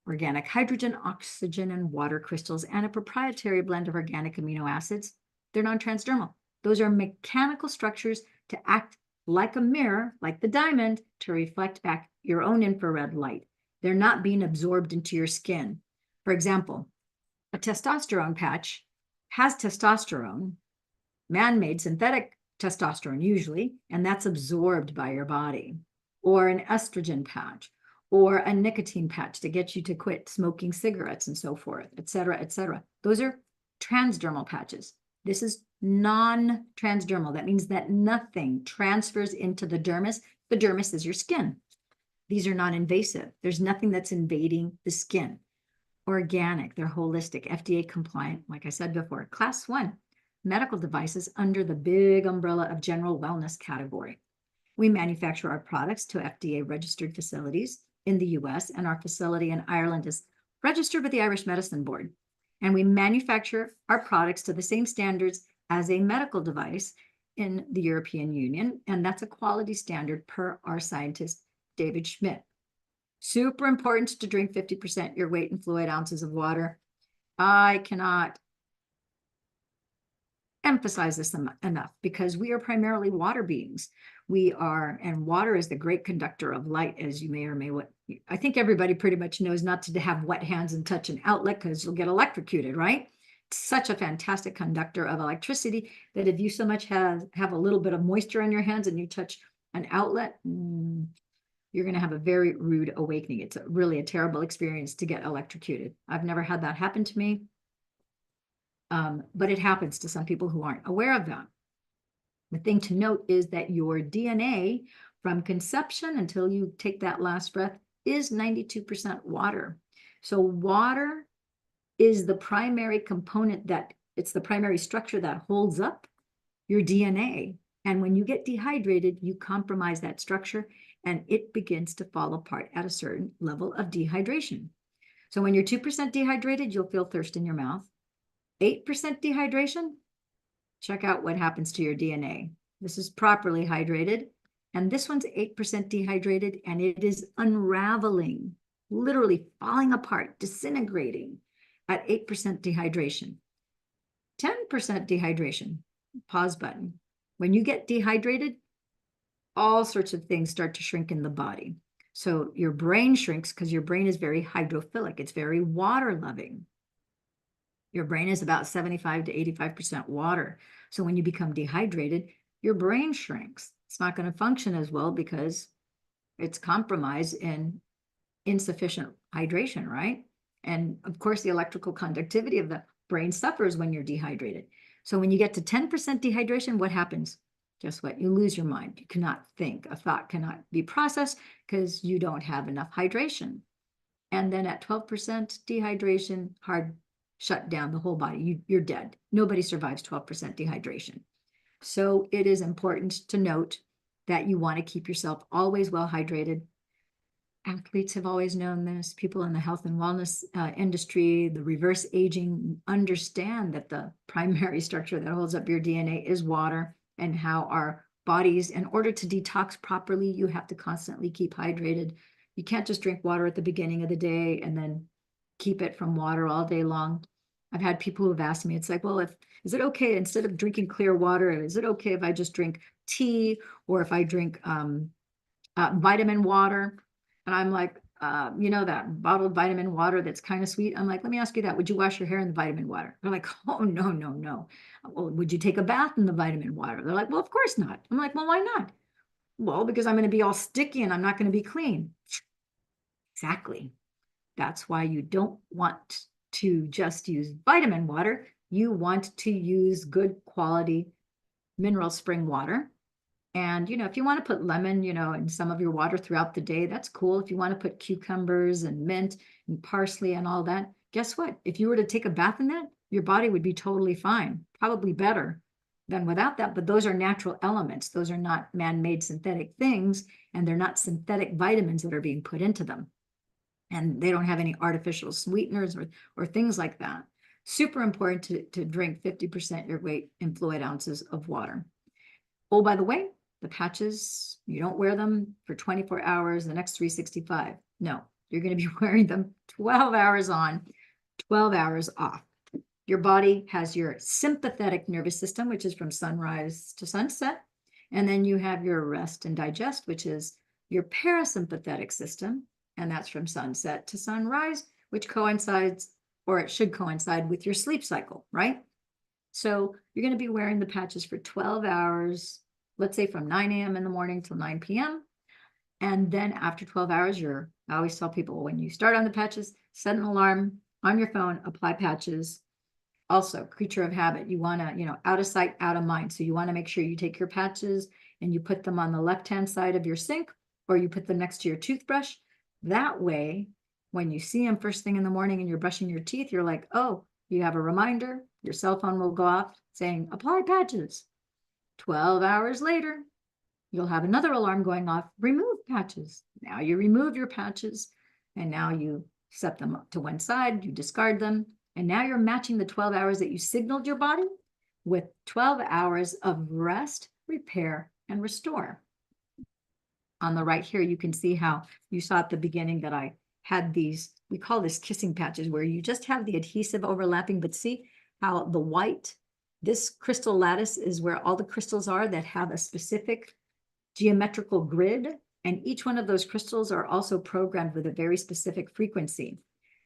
organic hydrogen, oxygen, and water crystals, and a proprietary blend of organic amino acids, they're non-transdermal. Those are mechanical structures to act like a mirror, like the diamond, to reflect back your own infrared light. They're not being absorbed into your skin. For example, a testosterone patch has testosterone, man-made synthetic testosterone usually, and that's absorbed by your body. or an estrogen patch, or a nicotine patch to get you to quit smoking cigarettes and so forth, et cetera, et cetera. Those are transdermal patches. This is non-transdermal. That means that nothing transfers into the dermis. The dermis is your skin. These are non-invasive. There's nothing that's invading the skin. Organic, they're holistic, FDA compliant, like I said before, class 1 medical devices under the big umbrella of general wellness category. We manufacture our products to FDA registered facilities in the US, and our facility in Ireland is registered with the Irish Medicine Board. And we manufacture our products to the same standards as a medical device in the European Union, and that's a quality standard per our scientist, David Schmidt. Super important to drink 50% your weight in fluid ounces of water. I cannot emphasize this enough because we are primarily water beings. We are, and water is the great conductor of light, as you may or may what. I think everybody pretty much knows not to have wet hands and touch an outlet because you'll get electrocuted, right? It's such a fantastic conductor of electricity that if you so much have a little bit of moisture on your hands and you touch an outlet, you're going to have a very rude awakening. It's really a terrible experience to get electrocuted. I've never had that happen to me, but it happens to some people who aren't aware of that. The thing to note is that your DNA from conception until you take that last breath is 92% water. So water is the primary component it's the primary structure that holds up your DNA. And when you get dehydrated, you compromise that structure and it begins to fall apart at a certain level of dehydration. So when you're 2% dehydrated, you'll feel thirst in your mouth. 8% dehydration, check out what happens to your DNA. This is properly hydrated, and this one's 8% dehydrated, and it is unraveling, literally falling apart, disintegrating at 8% dehydration. 10% dehydration, pause button. When you get dehydrated, all sorts of things start to shrink in the body. So your brain shrinks because your brain is very hydrophilic. It's very water loving. Your brain is about 75 to 85% water. So when you become dehydrated, your brain shrinks. It's not going to function as well because it's compromised in insufficient hydration, right? And of course, the electrical conductivity of the brain suffers when you're dehydrated. So when you get to 10% dehydration, what happens? Guess what? You lose your mind. You cannot think. A thought cannot be processed because you don't have enough hydration. And then at 12% dehydration, hard shut down the whole body. You're dead. Nobody survives 12% dehydration. So it is important to note that you want to keep yourself always well hydrated. Athletes have always known this. People in the health and wellness industry, the reverse aging, understand that the primary structure that holds up your DNA is water, and how our bodies, in order to detox properly, you have to constantly keep hydrated. You can't just drink water at the beginning of the day and then keep it from water all day long. I've had people who have asked me, it's like, well, is it okay, instead of drinking clear water, is it okay if I just drink tea or if I drink vitamin water? And I'm like, that bottled vitamin water that's kind of sweet. I'm like, let me ask you that. Would you wash your hair in the vitamin water? They're like, oh, no, no, no. Well, would you take a bath in the vitamin water? They're like, well, of course not. I'm like, well, why not? Well, because I'm going to be all sticky and I'm not going to be clean. Exactly. That's why you don't want to just use vitamin water. You want to use good quality mineral spring water. And, if you want to put lemon, in some of your water throughout the day, that's cool. If you want to put cucumbers and mint and parsley and all that, guess what? If you were to take a bath in that, your body would be totally fine, probably better than without that. But those are natural elements. Those are not man-made synthetic things, and they're not synthetic vitamins that are being put into them. And they don't have any artificial sweeteners or things like that. Super important to drink 50% your weight in fluid ounces of water. Oh, by the way, the patches, you don't wear them for 24 hours, the next 365. No, you're going to be wearing them 12 hours on, 12 hours off. Your body has your sympathetic nervous system, which is from sunrise to sunset. And then you have your rest and digest, which is your parasympathetic system. And that's from sunset to sunrise, which coincides, or it should coincide with your sleep cycle, right? So you're going to be wearing the patches for 12 hours, let's say from 9 a.m. in the morning till 9 p.m. And then after 12 hours, I always tell people when you start on the patches, set an alarm on your phone, apply patches. Also, creature of habit, you want to, out of sight, out of mind. So you want to make sure you take your patches and you put them on the left-hand side of your sink, or you put them next to your toothbrush. That way, when you see them first thing in the morning and you're brushing your teeth, you're like, oh, you have a reminder, your cell phone will go off saying, apply patches. 12 hours later, you'll have another alarm going off, remove patches. Now you remove your patches, and now you set them up to one side, you discard them, and now you're matching the 12 hours that you signaled your body with 12 hours of rest, repair, and restore. On the right here, you can see how you saw at the beginning that I had these, we call this kissing patches, where you just have the adhesive overlapping, but see how the white, this crystal lattice is where all the crystals are that have a specific geometrical grid, and each one of those crystals are also programmed with a very specific frequency.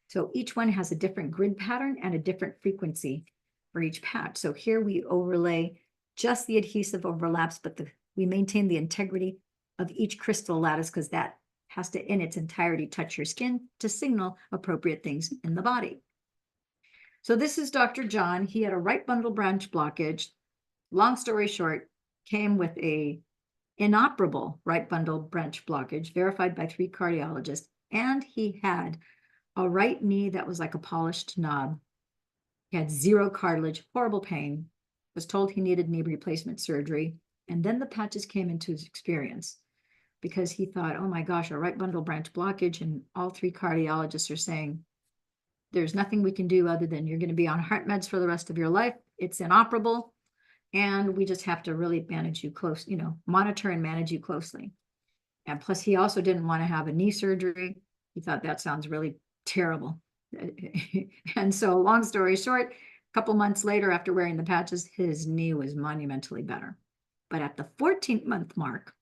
So each one has a different grid pattern and a different frequency for each patch. So here we overlay just the adhesive overlaps, but we maintain the integrity of each crystal lattice, because that has to, in its entirety, touch your skin to signal appropriate things in the body. So this is Dr. John. He had a right bundle branch blockage. Long story short, came with a inoperable right bundle branch blockage verified by 3 cardiologists, and he had a right knee that was like a polished knob. He had 0 cartilage, horrible pain, was told he needed knee replacement surgery, and then the patches came into his experience because he thought, oh my gosh, a right bundle branch blockage, and all 3 cardiologists are saying there's nothing we can do other than you're going to be on heart meds for the rest of your life. It's inoperable. And we just have to really manage you close, monitor and manage you closely. And plus, he also didn't want to have a knee surgery. He thought that sounds really terrible. And so, long story short, a couple months later, after wearing the patches, his knee was monumentally better. But at the 14th-month mark,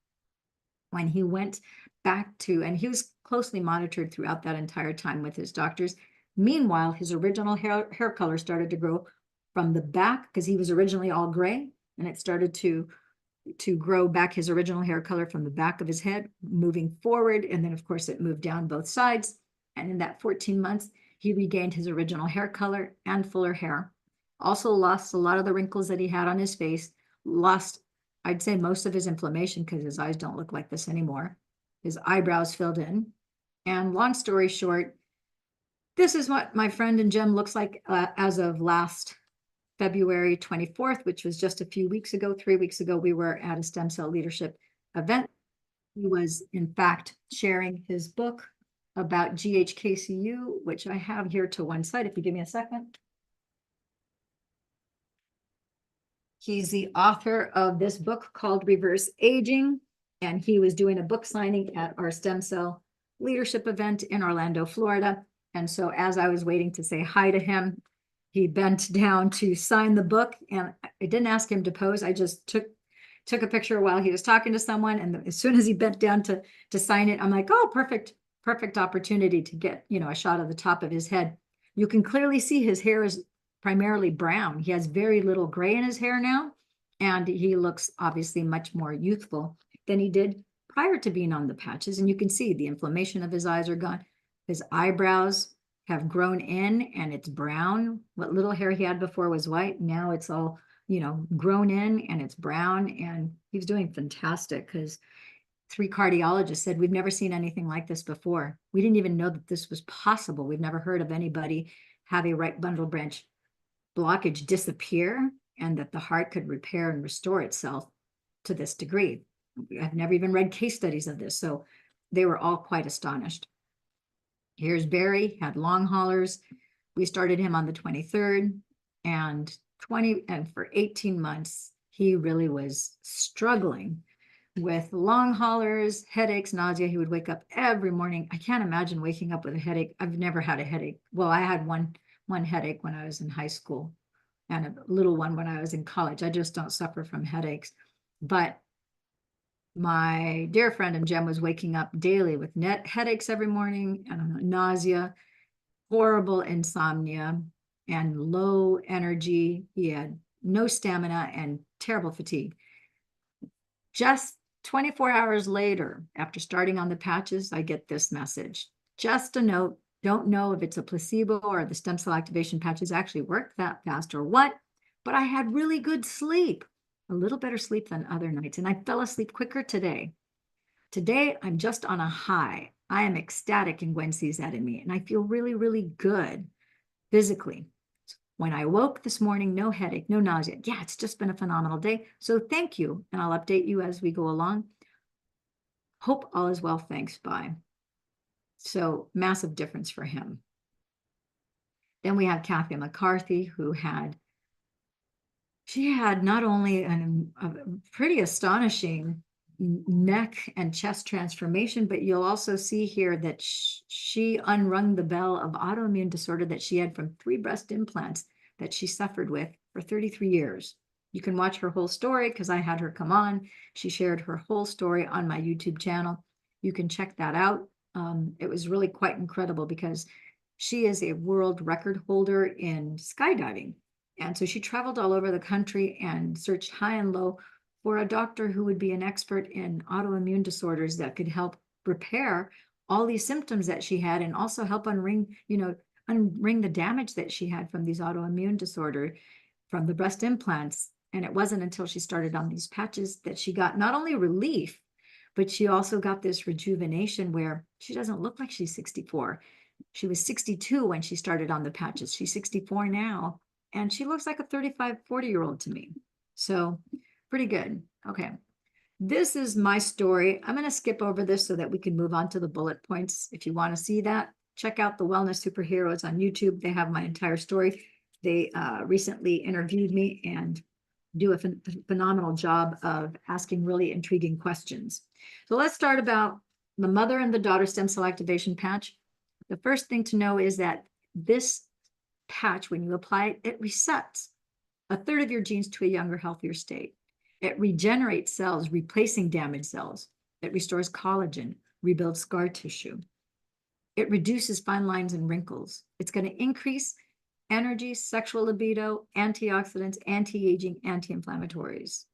when he went back to, and he was closely monitored throughout that entire time with his doctors. Meanwhile, his original hair color started to grow from the back, because he was originally all gray, and it started to grow back his original hair color from the back of his head, moving forward. And then, of course, it moved down both sides. And in that 14 months, he regained his original hair color and fuller hair. Also lost a lot of the wrinkles that he had on his face, lost, I'd say, most of his inflammation, because his eyes don't look like this anymore. His eyebrows filled in. And long story short, this is what my friend and Jim looks like as of last February 24th, which was just a few weeks ago. 3 weeks ago, we were at a stem cell leadership event. He was, in fact, sharing his book about GHKCU, which I have here to one side, if you give me a second. He's the author of this book called Reverse Aging, and he was doing a book signing at our stem cell leadership event in Orlando, Florida. And so as I was waiting to say hi to him, he bent down to sign the book, and I didn't ask him to pose. I just took a picture while he was talking to someone, and as soon as he bent down to sign it, I'm like, oh, perfect opportunity to get, a shot of the top of his head. You can clearly see his hair is primarily brown. He has very little gray in his hair now, and he looks obviously much more youthful than he did prior to being on the patches. And you can see the inflammation of his eyes are gone. His eyebrows have grown in, and it's brown. What little hair he had before was white. Now it's all, grown in, and it's brown, and he's doing fantastic, because 3 cardiologists said, we've never seen anything like this before. We didn't even know that this was possible. We've never heard of anybody have a right bundle branch blockage disappear, and that the heart could repair and restore itself to this degree. I've never even read case studies of this, so they were all quite astonished. Here's Barry, had long haulers. We started him on the 23rd, and for 18 months, he really was struggling with long haulers, headaches, nausea. He would wake up every morning. I can't imagine waking up with a headache. I've never had a headache. Well, I had one headache when I was in high school, and a little one when I was in college. I just don't suffer from headaches. But my dear friend and Jem was waking up daily with headaches every morning, and nausea, horrible insomnia, and low energy. He had no stamina and terrible fatigue. Just 24 hours later, after starting on the patches, I get this message. Just a note, don't know if it's a placebo or the stem cell activation patches actually work that fast or what, but I had really good sleep, a little better sleep than other nights, and I fell asleep quicker today. Today, I'm just on a high. I am ecstatic, and Gwen sees that in me, and I feel really, really good physically. When I woke this morning, no headache, no nausea. Yeah, it's just been a phenomenal day. So thank you, and I'll update you as we go along. Hope all is well, thanks, bye. So massive difference for him. Then we have Kathy McCarthy, she had not only a pretty astonishing neck and chest transformation, but you'll also see here that she unrung the bell of autoimmune disorder that she had from 3 breast implants that she suffered with for 33 years. You can watch her whole story because I had her come on. She shared her whole story on my YouTube channel. You can check that out. It was really quite incredible because she is a world record holder in skydiving. And so she traveled all over the country and searched high and low for a doctor who would be an expert in autoimmune disorders that could help repair all these symptoms that she had and also help unring the damage that she had from these autoimmune disorder from the breast implants. And it wasn't until she started on these patches that she got not only relief, but she also got this rejuvenation where she doesn't look like she's 64. She was 62 when she started on the patches. She's 64 now, and she looks like a 35, 40-year-old to me. So pretty good. Okay. This is my story. I'm going to skip over this so that we can move on to the bullet points. If you want to see that, check out the Wellness Superheroes on YouTube. They have my entire story. They recently interviewed me and do a phenomenal job of asking really intriguing questions. So let's start about the mother and the daughter stem cell activation patch. The first thing to know is that this patch, when you apply it, it resets 1/3 of your genes to a younger, healthier state. It regenerates cells, replacing damaged cells. It restores collagen, rebuilds scar tissue. It reduces fine lines and wrinkles. It's going to increase energy, sexual libido, antioxidants, anti-aging, anti-inflammatories.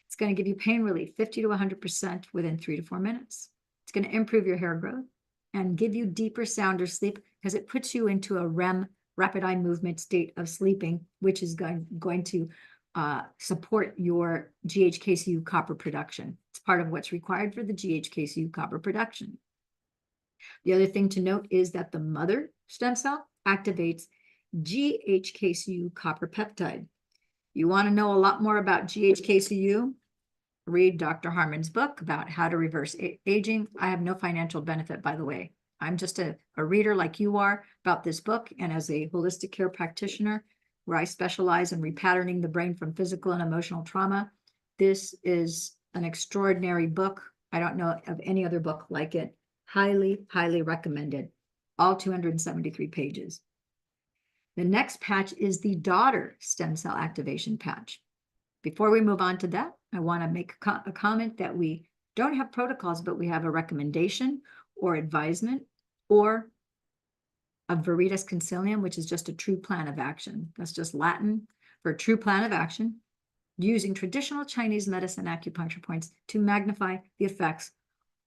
It's going to give you pain relief, 50 to 100% within 3 to 4 minutes. It's going to improve your hair growth and give you deeper, sounder sleep because it puts you into a REM, rapid eye movement state of sleeping, which is going to support your GHKCU copper production. It's part of what's required for the GHKCU copper production. The other thing to note is that the mother stem cell activates GHKCU copper peptide. You want to know a lot more about GHKCU? Read Dr. Harmon's book about how to reverse aging. I have no financial benefit, by the way. I'm just a reader like you are about this book, and as a holistic care practitioner, where I specialize in repatterning the brain from physical and emotional trauma, this is an extraordinary book. I don't know of any other book like it. Highly, highly recommended. All 273 pages. The next patch is the daughter stem cell activation patch. Before we move on to that, I want to make a comment that we don't have protocols, but we have a recommendation or advisement or a veritas concilium, which is just a true plan of action. That's just Latin for a true plan of action, using traditional Chinese medicine acupuncture points to magnify the effects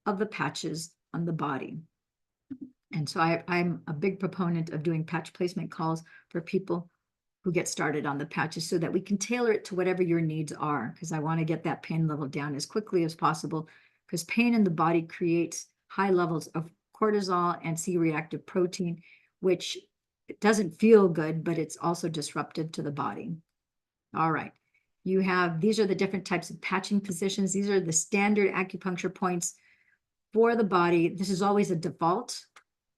of the patches on the body. And so I'm a big proponent of doing patch placement calls for people who get started on the patches so that we can tailor it to whatever your needs are, because I want to get that pain level down as quickly as possible, because pain in the body creates high levels of cortisol and C-reactive protein, which doesn't feel good, but it's also disruptive to the body. All right. These are the different types of patching positions. These are the standard acupuncture points for the body. This is always a default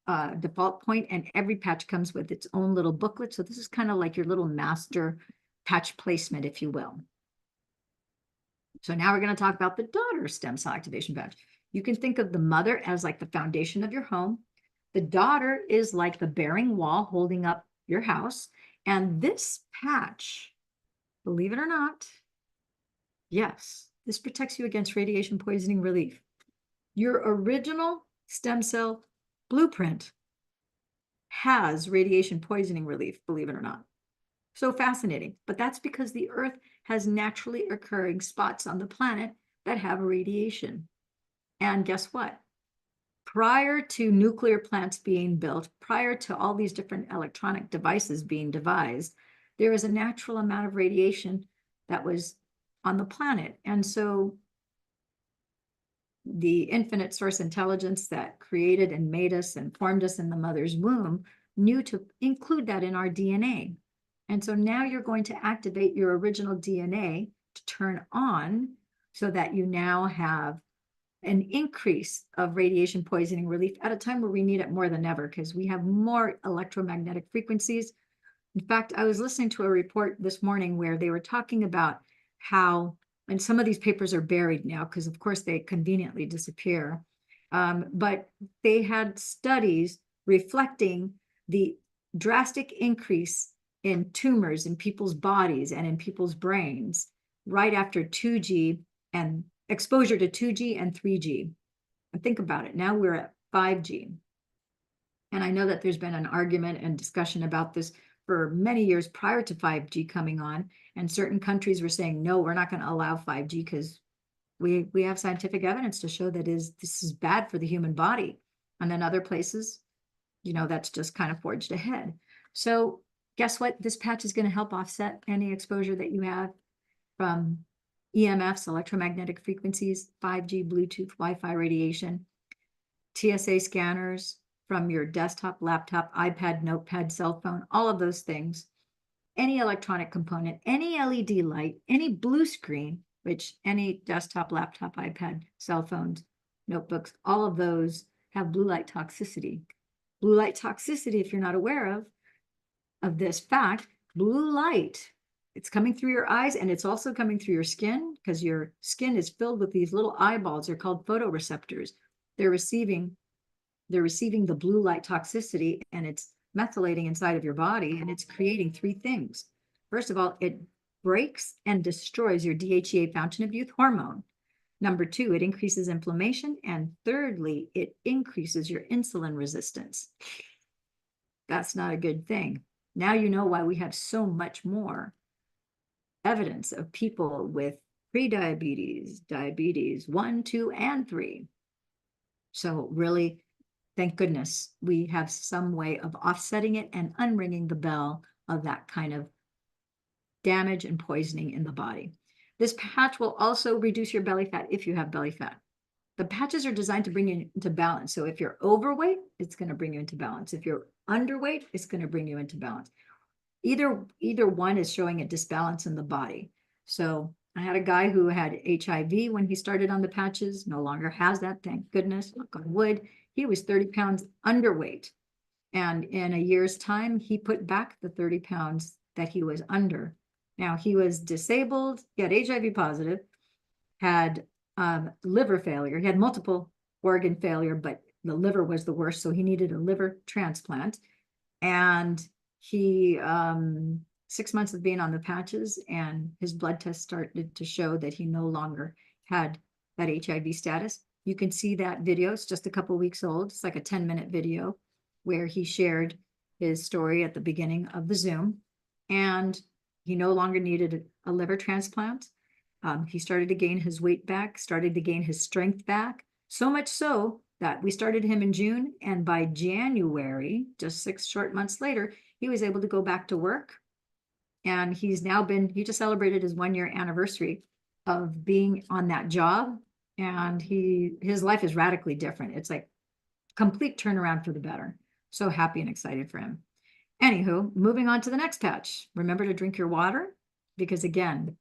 point, and every patch comes with its own little booklet. So this is kind of like your little master patch placement, if you will. So now we're going to talk about the daughter stem cell activation patch. You can think of the mother as like the foundation of your home. The daughter is like the bearing wall holding up your house. And this patch, believe it or not, yes, this protects you against radiation poisoning relief. Your original stem cell blueprint has radiation poisoning relief, believe it or not. So fascinating. But that's because the Earth has naturally occurring spots on the planet that have radiation. And guess what? Prior to nuclear plants being built, prior to all these different electronic devices being devised, there was a natural amount of radiation that was on the planet. And so the infinite source intelligence that created and made us and formed us in the mother's womb knew to include that in our DNA. And so now you're going to activate your original DNA to turn on so that you now have an increase of radiation poisoning relief at a time where we need it more than ever because we have more electromagnetic frequencies. In fact, I was listening to a report this morning where they were talking about how, and some of these papers are buried now because of course they conveniently disappear, but they had studies reflecting the drastic increase in tumors in people's bodies and in people's brains right after 2G and exposure to 2G and 3G. And think about it, now we're at 5G. And I know that there's been an argument and discussion about this for many years prior to 5G coming on. And certain countries were saying, no, we're not going to allow 5G because we have scientific evidence to show that this is bad for the human body. And then other places, you know, that's just kind of forged ahead. So guess what? This patch is going to help offset any exposure that you have from EMFs, electromagnetic frequencies, 5G, Bluetooth, Wi-Fi radiation, TSA scanners from your desktop, laptop, iPad, notepad, cell phone, all of those things, any electronic component, any LED light, any blue screen, which any desktop, laptop, iPad, cell phones, notebooks, all of those have blue light toxicity. Blue light toxicity, if you're not aware of this fact, blue light, it's coming through your eyes and it's also coming through your skin because your skin is filled with these little eyeballs. They're called photoreceptors. They're receiving the blue light toxicity and it's methylating inside of your body and it's creating three things. First of all, it breaks and destroys your DHEA fountain of youth hormone. Number two, it increases inflammation. And thirdly, it increases your insulin resistance. That's not a good thing. Now you know why we have so much more evidence of people with prediabetes, diabetes 1, 2, and 3. So really, thank goodness we have some way of offsetting it and unringing the bell of that kind of damage and poisoning in the body. This patch will also reduce your belly fat if you have belly fat. The patches are designed to bring you into balance. So if you're overweight, it's going to bring you into balance. If you're underweight, it's going to bring you into balance. Either one is showing a disbalance in the body. So I had a guy who had HIV when he started on the patches, no longer has that, thank goodness, knock on wood. He was 30 pounds underweight. And in a year's time, he put back the 30 pounds that he was under. Now, he was disabled, he had HIV positive, had liver failure. He had multiple organ failure, but the liver was the worst. So he needed a liver transplant. And he, 6 months of being on the patches and his blood test started to show that he no longer had that HIV status. You can see that video. It's just a couple weeks old. It's like a 10-minute video where he shared his story at the beginning of the Zoom. And he no longer needed a liver transplant. He started to gain his weight back, started to gain his strength back, so much so that we started him in June. And by January, just 6 short months later, he was able to go back to work. And he just celebrated his 1-year anniversary of being on that job. And his life is radically different. It's like complete turnaround for the better. So happy and excited for him. Anywho, moving on to the next patch. Remember to drink your water because again,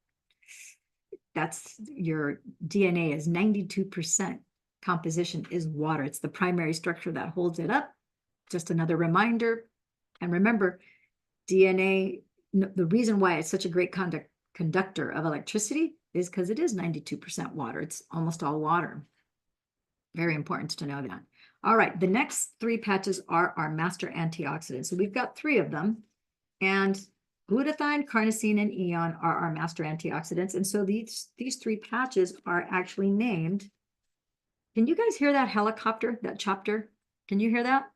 that's your DNA is 92% composition is water. It's the primary structure that holds it up. Just another reminder. And remember, DNA, the reason why it's such a great conductor of electricity is because it is 92% water. It's almost all water. Very important to know that. All right, the next 3 patches are our master antioxidants. So we've got 3 of them. And glutathione, carnosine, and eon are our master antioxidants. And so these 3 patches are actually named. Can you guys hear that helicopter, that chopper? Can you hear that?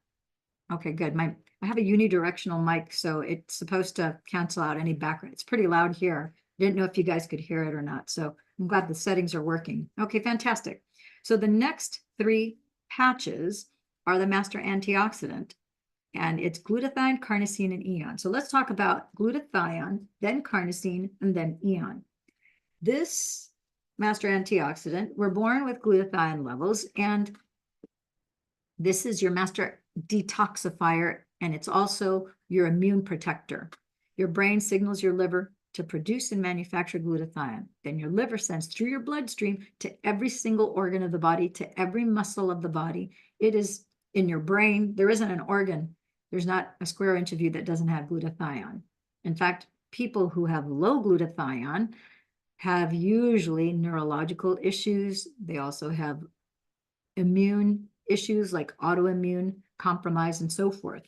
Okay, good. I have a unidirectional mic, so it's supposed to cancel out any background. It's pretty loud here. Didn't know if you guys could hear it or not. So I'm glad the settings are working. Okay, fantastic. So the next three patches are the master antioxidant, and it's glutathione, carnosine, and eon. So let's talk about glutathione, then carnosine, and then eon. This master antioxidant, we're born with glutathione levels, and this is your master detoxifier, and it's also your immune protector. Your brain signals your liver to produce and manufacture glutathione. Then your liver sends through your bloodstream to every single organ of the body, to every muscle of the body. It is in your brain. There isn't an organ. There's not a square inch of you that doesn't have glutathione. In fact, people who have low glutathione have usually neurological issues. They also have immune issues like autoimmune compromise and so forth.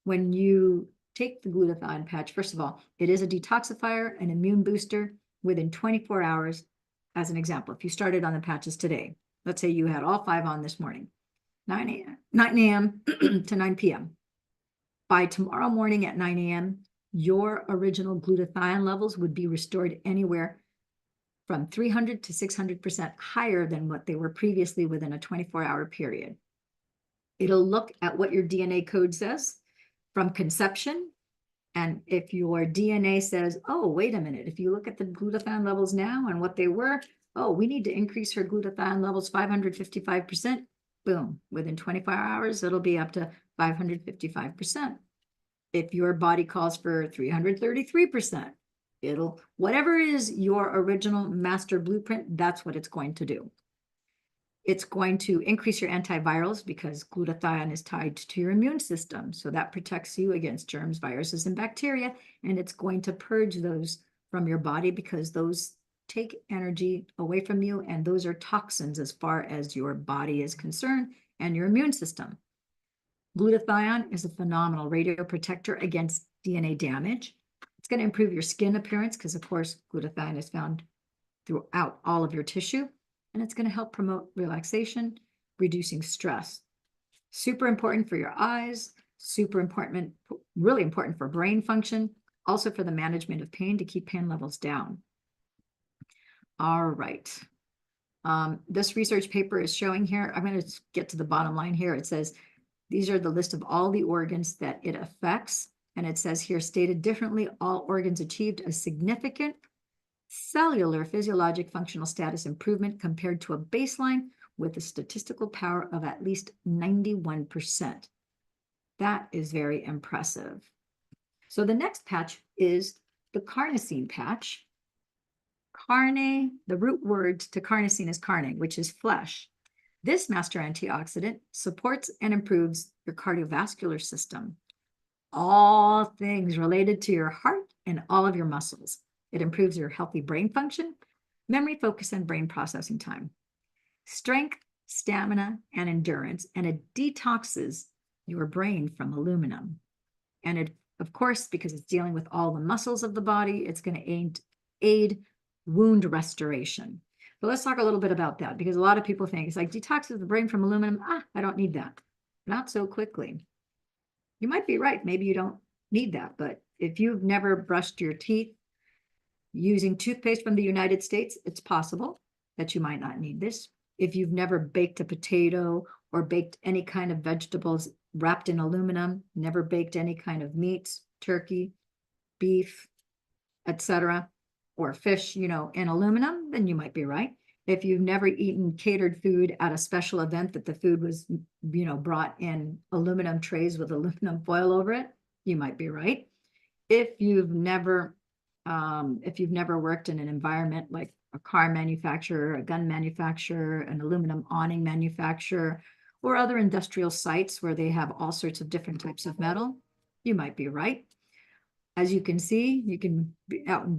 When you take the glutathione patch, first of all, it is a detoxifier, an immune booster within 24 hours. As an example, if you started on the patches today, let's say you had all 5 on this morning, 9 a.m. to 9 p.m. By tomorrow morning at 9 a.m., your original glutathione levels would be restored anywhere from 300 to 600% higher than what they were previously within a 24-hour period. It'll look at what your DNA code says from conception. And if your DNA says, oh, wait a minute, if you look at the glutathione levels now and what they were, oh, we need to increase her glutathione levels 555%, boom, within 24 hours, it'll be up to 555%. If your body calls for 333%, it'll, whatever is your original master blueprint, that's what it's going to do. It's going to increase your antivirals because glutathione is tied to your immune system. So that protects you against germs, viruses, and bacteria. And it's going to purge those from your body because those take energy away from you. And those are toxins as far as your body is concerned and your immune system. Glutathione is a phenomenal radio protector against DNA damage. It's going to improve your skin appearance because, of course, glutathione is found throughout all of your tissue. And it's going to help promote relaxation, reducing stress. Super important for your eyes, super important, really important for brain function, also for the management of pain to keep pain levels down. All right. This research paper is showing here, I'm going to get to the bottom line here. It says, these are the list of all the organs that it affects. And it says here, stated differently, all organs achieved a significant cellular physiologic functional status improvement compared to a baseline with a statistical power of at least 91%. That is very impressive. So the next patch is the carnosine patch. Carne, the root word to carnosine is carne, which is flesh. This master antioxidant supports and improves your cardiovascular system, all things related to your heart and all of your muscles. It improves your healthy brain function, memory, focus, and brain processing time, strength, stamina, and endurance, and it detoxes your brain from aluminum. And it, of course, because it's dealing with all the muscles of the body, it's going to aid wound restoration. But let's talk a little bit about that because a lot of people think it's like detoxes the brain from aluminum. I don't need that. Not so quickly. You might be right. Maybe you don't need that. But if you've never brushed your teeth using toothpaste from the United States, it's possible that you might not need this. If you've never baked a potato or baked any kind of vegetables wrapped in aluminum, never baked any kind of meats, turkey, beef, etc., or fish, in aluminum, then you might be right. If you've never eaten catered food at a special event that the food was, brought in aluminum trays with aluminum foil over it, you might be right. If you've never worked in an environment like a car manufacturer, a gun manufacturer, an aluminum awning manufacturer, or other industrial sites where they have all sorts of different types of metal, you might be right. As you can see,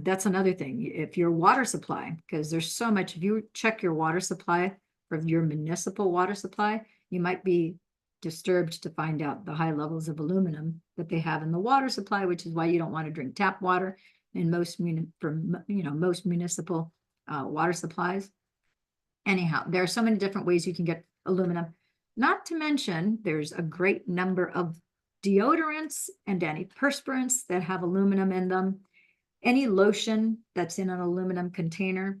that's another thing. If your water supply, because there's so much, if you check your water supply or your municipal water supply, you might be disturbed to find out the high levels of aluminum that they have in the water supply, which is why you don't want to drink tap water in most municipal water supplies. Anyhow, there are so many different ways you can get aluminum. Not to mention, there's a great number of deodorants and antiperspirants that have aluminum in them. Any lotion that's in an aluminum container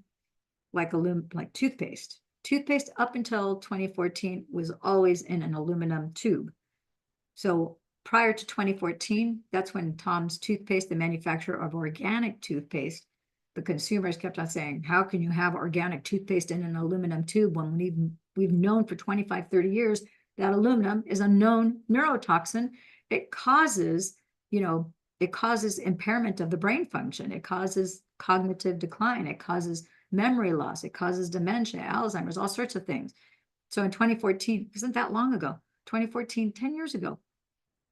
like like toothpaste. Toothpaste up until 2014 was always in an aluminum tube. So prior to 2014, that's when Tom's Toothpaste, the manufacturer of organic toothpaste, the consumers kept on saying, how can you have organic toothpaste in an aluminum tube when we've known for 25, 30 years that aluminum is a known neurotoxin. It causes, it causes impairment of the brain function. It causes cognitive decline. It causes memory loss. It causes dementia, Alzheimer's, all sorts of things. So in 2014, isn't that long ago? 2014, 10 years ago,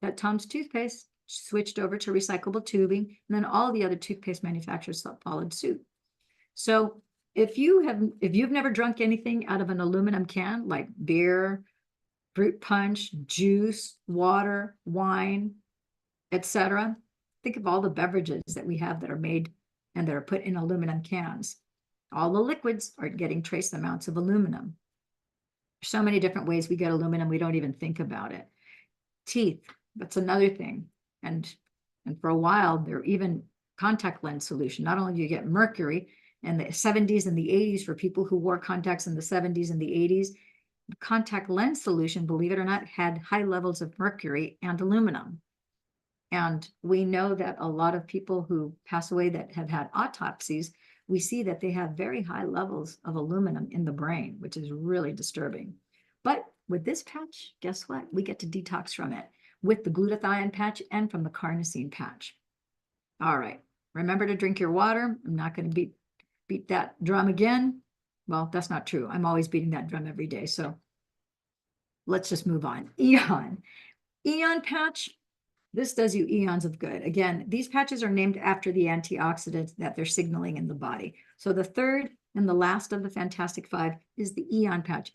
that Tom's Toothpaste switched over to recyclable tubing, and then all the other toothpaste manufacturers followed suit. So if you've never drunk anything out of an aluminum can, like beer, fruit punch, juice, water, wine, etc., think of all the beverages that we have that are made and that are put in aluminum cans. All the liquids are getting trace amounts of aluminum. So many different ways we get aluminum, we don't even think about it. Teeth, that's another thing. And for a while, there even contact lens solution. Not only do you get mercury in the 70s and the 80s for people who wore contacts in the 70s and the 80s, contact lens solution, believe it or not, had high levels of mercury and aluminum. And we know that a lot of people who pass away that have had autopsies, we see that they have very high levels of aluminum in the brain, which is really disturbing. But with this patch, guess what? We get to detox from it with the glutathione patch and from the carnosine patch. All right, remember to drink your water. I'm not going to beat that drum again. Well, that's not true. I'm always beating that drum every day. So let's just move on. Eon patch. This does you eons of good. Again, these patches are named after the antioxidants that they're signaling in the body. So the third and the last of the Fantastic Five is the Eon patch.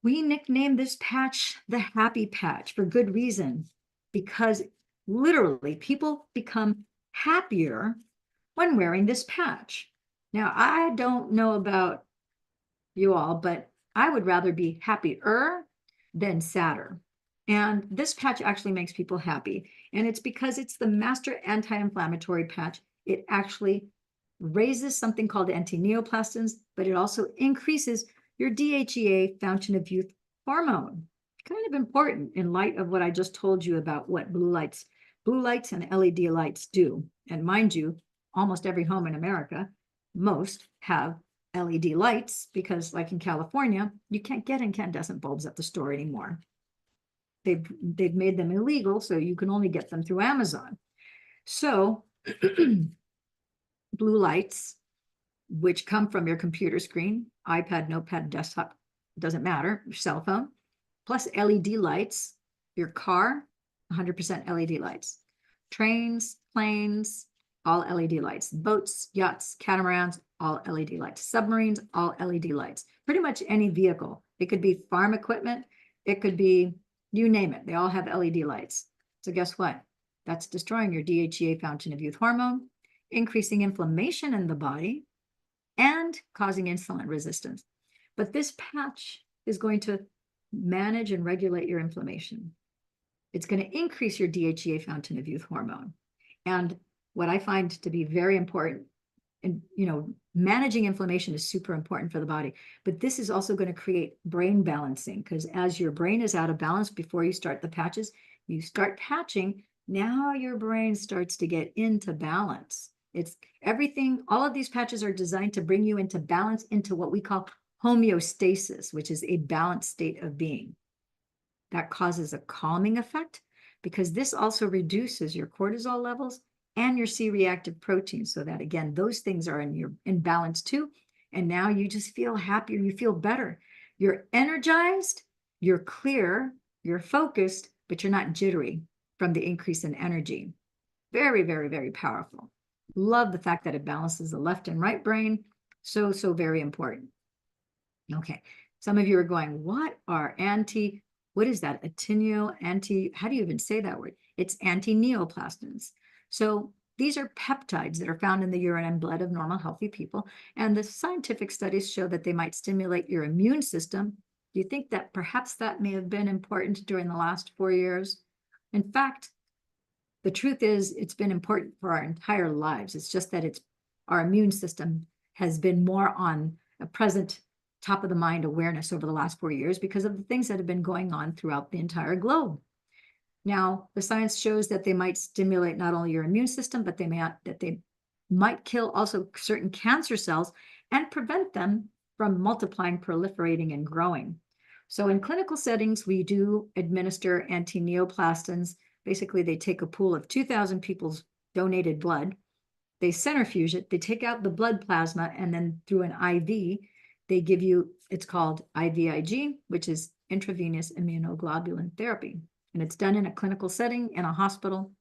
We nicknamed this patch the happy patch for good reason, because literally people become happier when wearing this patch. Now, I don't know about you all, but I would rather be happier than sadder. And this patch actually makes people happy. And it's because it's the master anti-inflammatory patch. It actually raises something called anti-neoplastins, but it also increases your DHEA, fountain of youth hormone. Kind of important in light of what I just told you about what blue lights and LED lights do. And mind you, almost every home in America, most have LED lights because, like in California, you can't get incandescent bulbs at the store anymore. They've made them illegal, so you can only get them through Amazon. So blue lights, which come from your computer screen, iPad, notepad, desktop, doesn't matter, your cell phone, plus LED lights, your car, 100% LED lights, trains, planes, all LED lights, boats, yachts, catamarans, all LED lights, submarines, all LED lights, pretty much any vehicle. It could be farm equipment, it could be, you name it, they all have LED lights. So guess what? That's destroying your DHEA, fountain of youth hormone, increasing inflammation in the body, and causing insulin resistance. But this patch is going to manage and regulate your inflammation. It's going to increase your DHEA, fountain of youth hormone. And what I find to be very important, and managing inflammation is super important for the body, but this is also going to create brain balancing, because as your brain is out of balance before you start the patches, you start patching, now your brain starts to get into balance. It's everything, all of these patches are designed to bring you into balance, into what we call homeostasis, which is a balanced state of being. That causes a calming effect, because this also reduces your cortisol levels and your C-reactive protein, so that, again, those things are in balance too. And now you just feel happier, you feel better. You're energized, you're clear, you're focused, but you're not jittery from the increase in energy. Very, very, very powerful. Love the fact that it balances the left and right brain. So, so very important. Okay, some of you are going, what is that? How do you even say that word? It's anti-neoplastins. So these are peptides that are found in the urine and blood of normal, healthy people. And the scientific studies show that they might stimulate your immune system. Do you think that perhaps that may have been important during the last 4 years? In fact, the truth is it's been important for our entire lives. It's just that our immune system has been more on a present top of the mind awareness over the last 4 years because of the things that have been going on throughout the entire globe. Now, the science shows that they might stimulate not only your immune system, but they might kill also certain cancer cells and prevent them from multiplying, proliferating, and growing. So in clinical settings, we do administer anti-neoplastons. Basically, they take a pool of 2,000 people's donated blood, they centrifuge it, they take out the blood plasma, and then through an IV, they give you, it's called IVIG, which is intravenous immunoglobulin therapy. And it's done in a clinical setting in a hospital.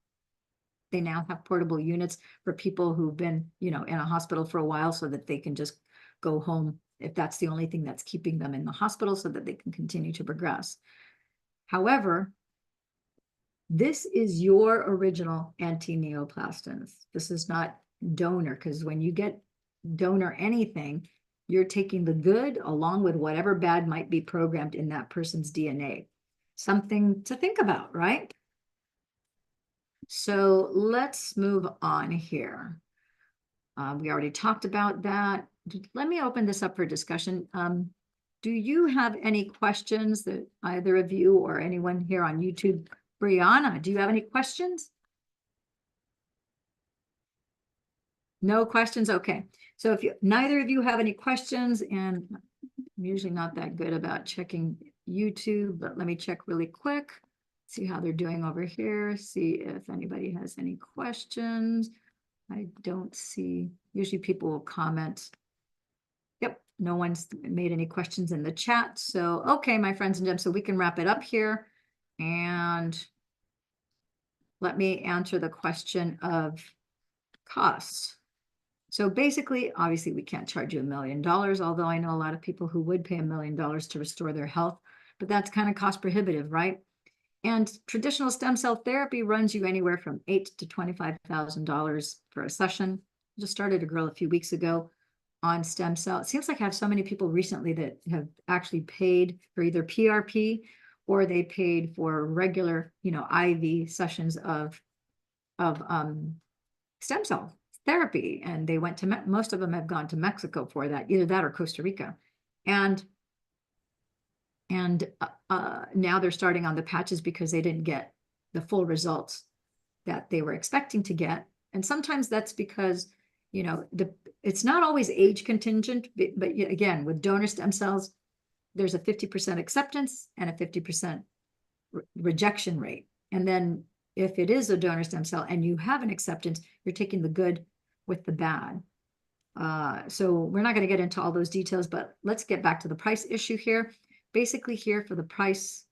They now have portable units for people who've been, in a hospital for a while so that they can just go home if that's the only thing that's keeping them in the hospital so that they can continue to progress. However, this is your original anti-neoplastons. This is not donor, because when you get donor anything, you're taking the good along with whatever bad might be programmed in that person's DNA. Something to think about, right? So let's move on here. We already talked about that. Let me open this up for discussion. Do you have any questions that either of you or anyone here on YouTube? Brianna, do you have any questions? No questions? Okay. So if neither of you have any questions, and I'm usually not that good about checking YouTube, but let me check really quick, see how they're doing over here, see if anybody has any questions. I don't see, usually people will comment. Yep, no one's made any questions in the chat. So, okay, my friends and gems, so we can wrap it up here. And let me answer the question of costs. So basically, obviously, we can't charge you $1 million, although I know a lot of people who would pay $1 million to restore their health, but that's kind of cost prohibitive, right? And traditional stem cell therapy runs you anywhere from $8,000 to $25,000 for a session. I just started a girl a few weeks ago on stem cell. It seems like I have so many people recently that have actually paid for either PRP or they paid for regular, IV sessions of stem cell therapy. And they went to, most of them have gone to Mexico for that, either that or Costa Rica. And now they're starting on the patches because they didn't get the full results that they were expecting to get. And sometimes that's because, it's not always age contingent, but again, with donor stem cells, there's a 50% acceptance and a 50% rejection rate. And then if it is a donor stem cell and you have an acceptance, you're taking the good with the bad. So we're not going to get into all those details, but let's get back to the price issue here. Basically here for the price,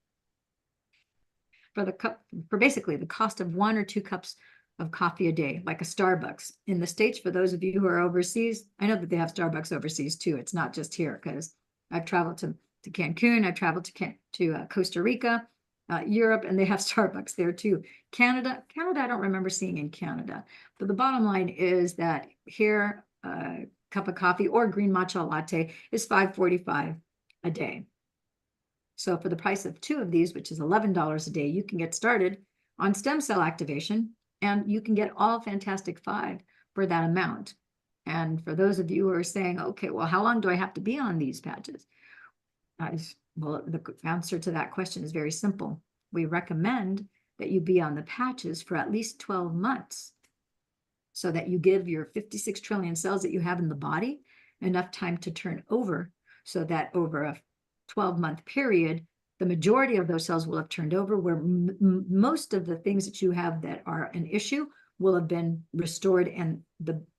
for basically the cost of 1 or 2 cups of coffee a day, like a Starbucks. In the States, for those of you who are overseas, I know that they have Starbucks overseas too. It's not just here, because I've traveled to Cancun, I've traveled to Costa Rica, Europe, and they have Starbucks there too. Canada, I don't remember seeing in Canada. But the bottom line is that here, a cup of coffee or green matcha latte is $5.45 a day. So for the price of 2 of these, which is $11 a day, you can get started on stem cell activation, and you can get all Fantastic 5 for that amount. And for those of you who are saying, okay, well, how long do I have to be on these patches? Well, the answer to that question is very simple. We recommend that you be on the patches for at least 12 months so that you give your 56 trillion cells that you have in the body enough time to turn over, so that over a 12-month period, the majority of those cells will have turned over, where most of the things that you have that are an issue will have been restored, and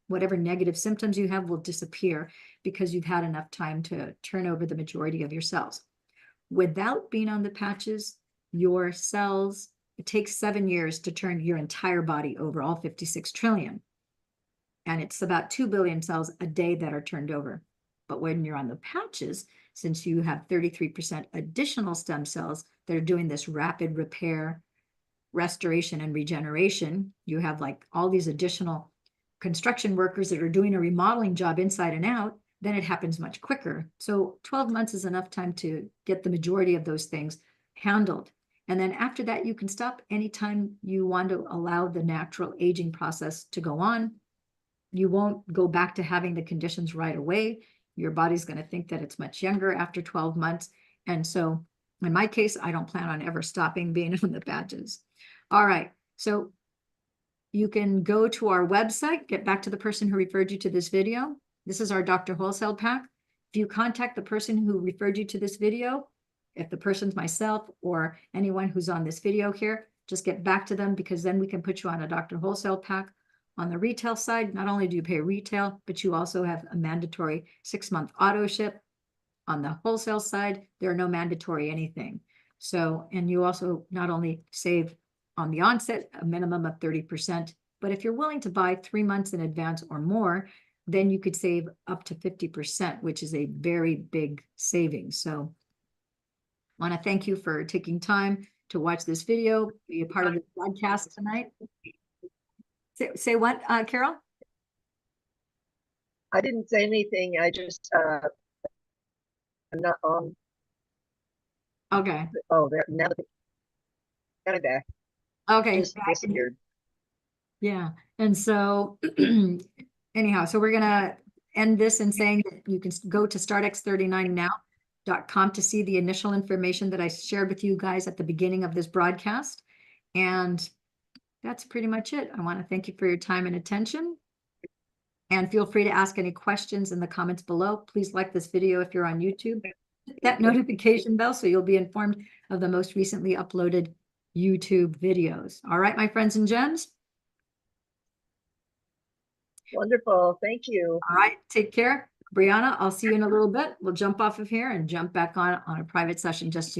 whatever negative symptoms you have will disappear because you've had enough time to turn over the majority of your cells. Without being on the patches, your cells, it takes 7 years to turn your entire body over, all 56 trillion. And it's about 2 billion cells a day that are turned over. But when you're on the patches, since you have 33% additional stem cells that are doing this rapid repair, restoration, and regeneration, you have like all these additional construction workers that are doing a remodeling job inside and out, then it happens much quicker. So 12 months is enough time to get the majority of those things handled. And then after that, you can stop anytime you want to allow the natural aging process to go on. You won't go back to having the conditions right away. Your body's going to think that it's much younger after 12 months. And so in my case, I don't plan on ever stopping being on the patches. All right. So you can go to our website, get back to the person who referred you to this video. This is our Dr. Wholesale pack. If you contact the person who referred you to this video, if the person's myself or anyone who's on this video here, just get back to them, because then we can put you on a Dr. Wholesale pack. On the retail side, not only do you pay retail, but you also have a mandatory 6-month auto ship. On the wholesale side, there are no mandatory anything. So, and you also not only save on the onset a minimum of 30%, but if you're willing to buy 3 months in advance or more, then you could save up to 50%, which is a very big savings. So I want to thank you for taking time to watch this video, be a part of the broadcast tonight. Say what, Carol? I didn't say anything. I just, I'm not on. Okay. Oh, there, now, got it back. Okay. Just disappeared. Yeah. And so anyhow, so we're going to end this in saying that you can go to startx39now.com to see the initial information that I shared with you guys at the beginning of this broadcast. And that's pretty much it. I want to thank you for your time and attention. And feel free to ask any questions in the comments below. Please like this video if you're on YouTube. Hit that notification bell so you'll be informed of the most recently uploaded YouTube videos. All right, my friends and gems. Wonderful. Thank you. All right, take care. Brianna, I'll see you in a little bit. We'll jump off of here and jump back on a private session just soon.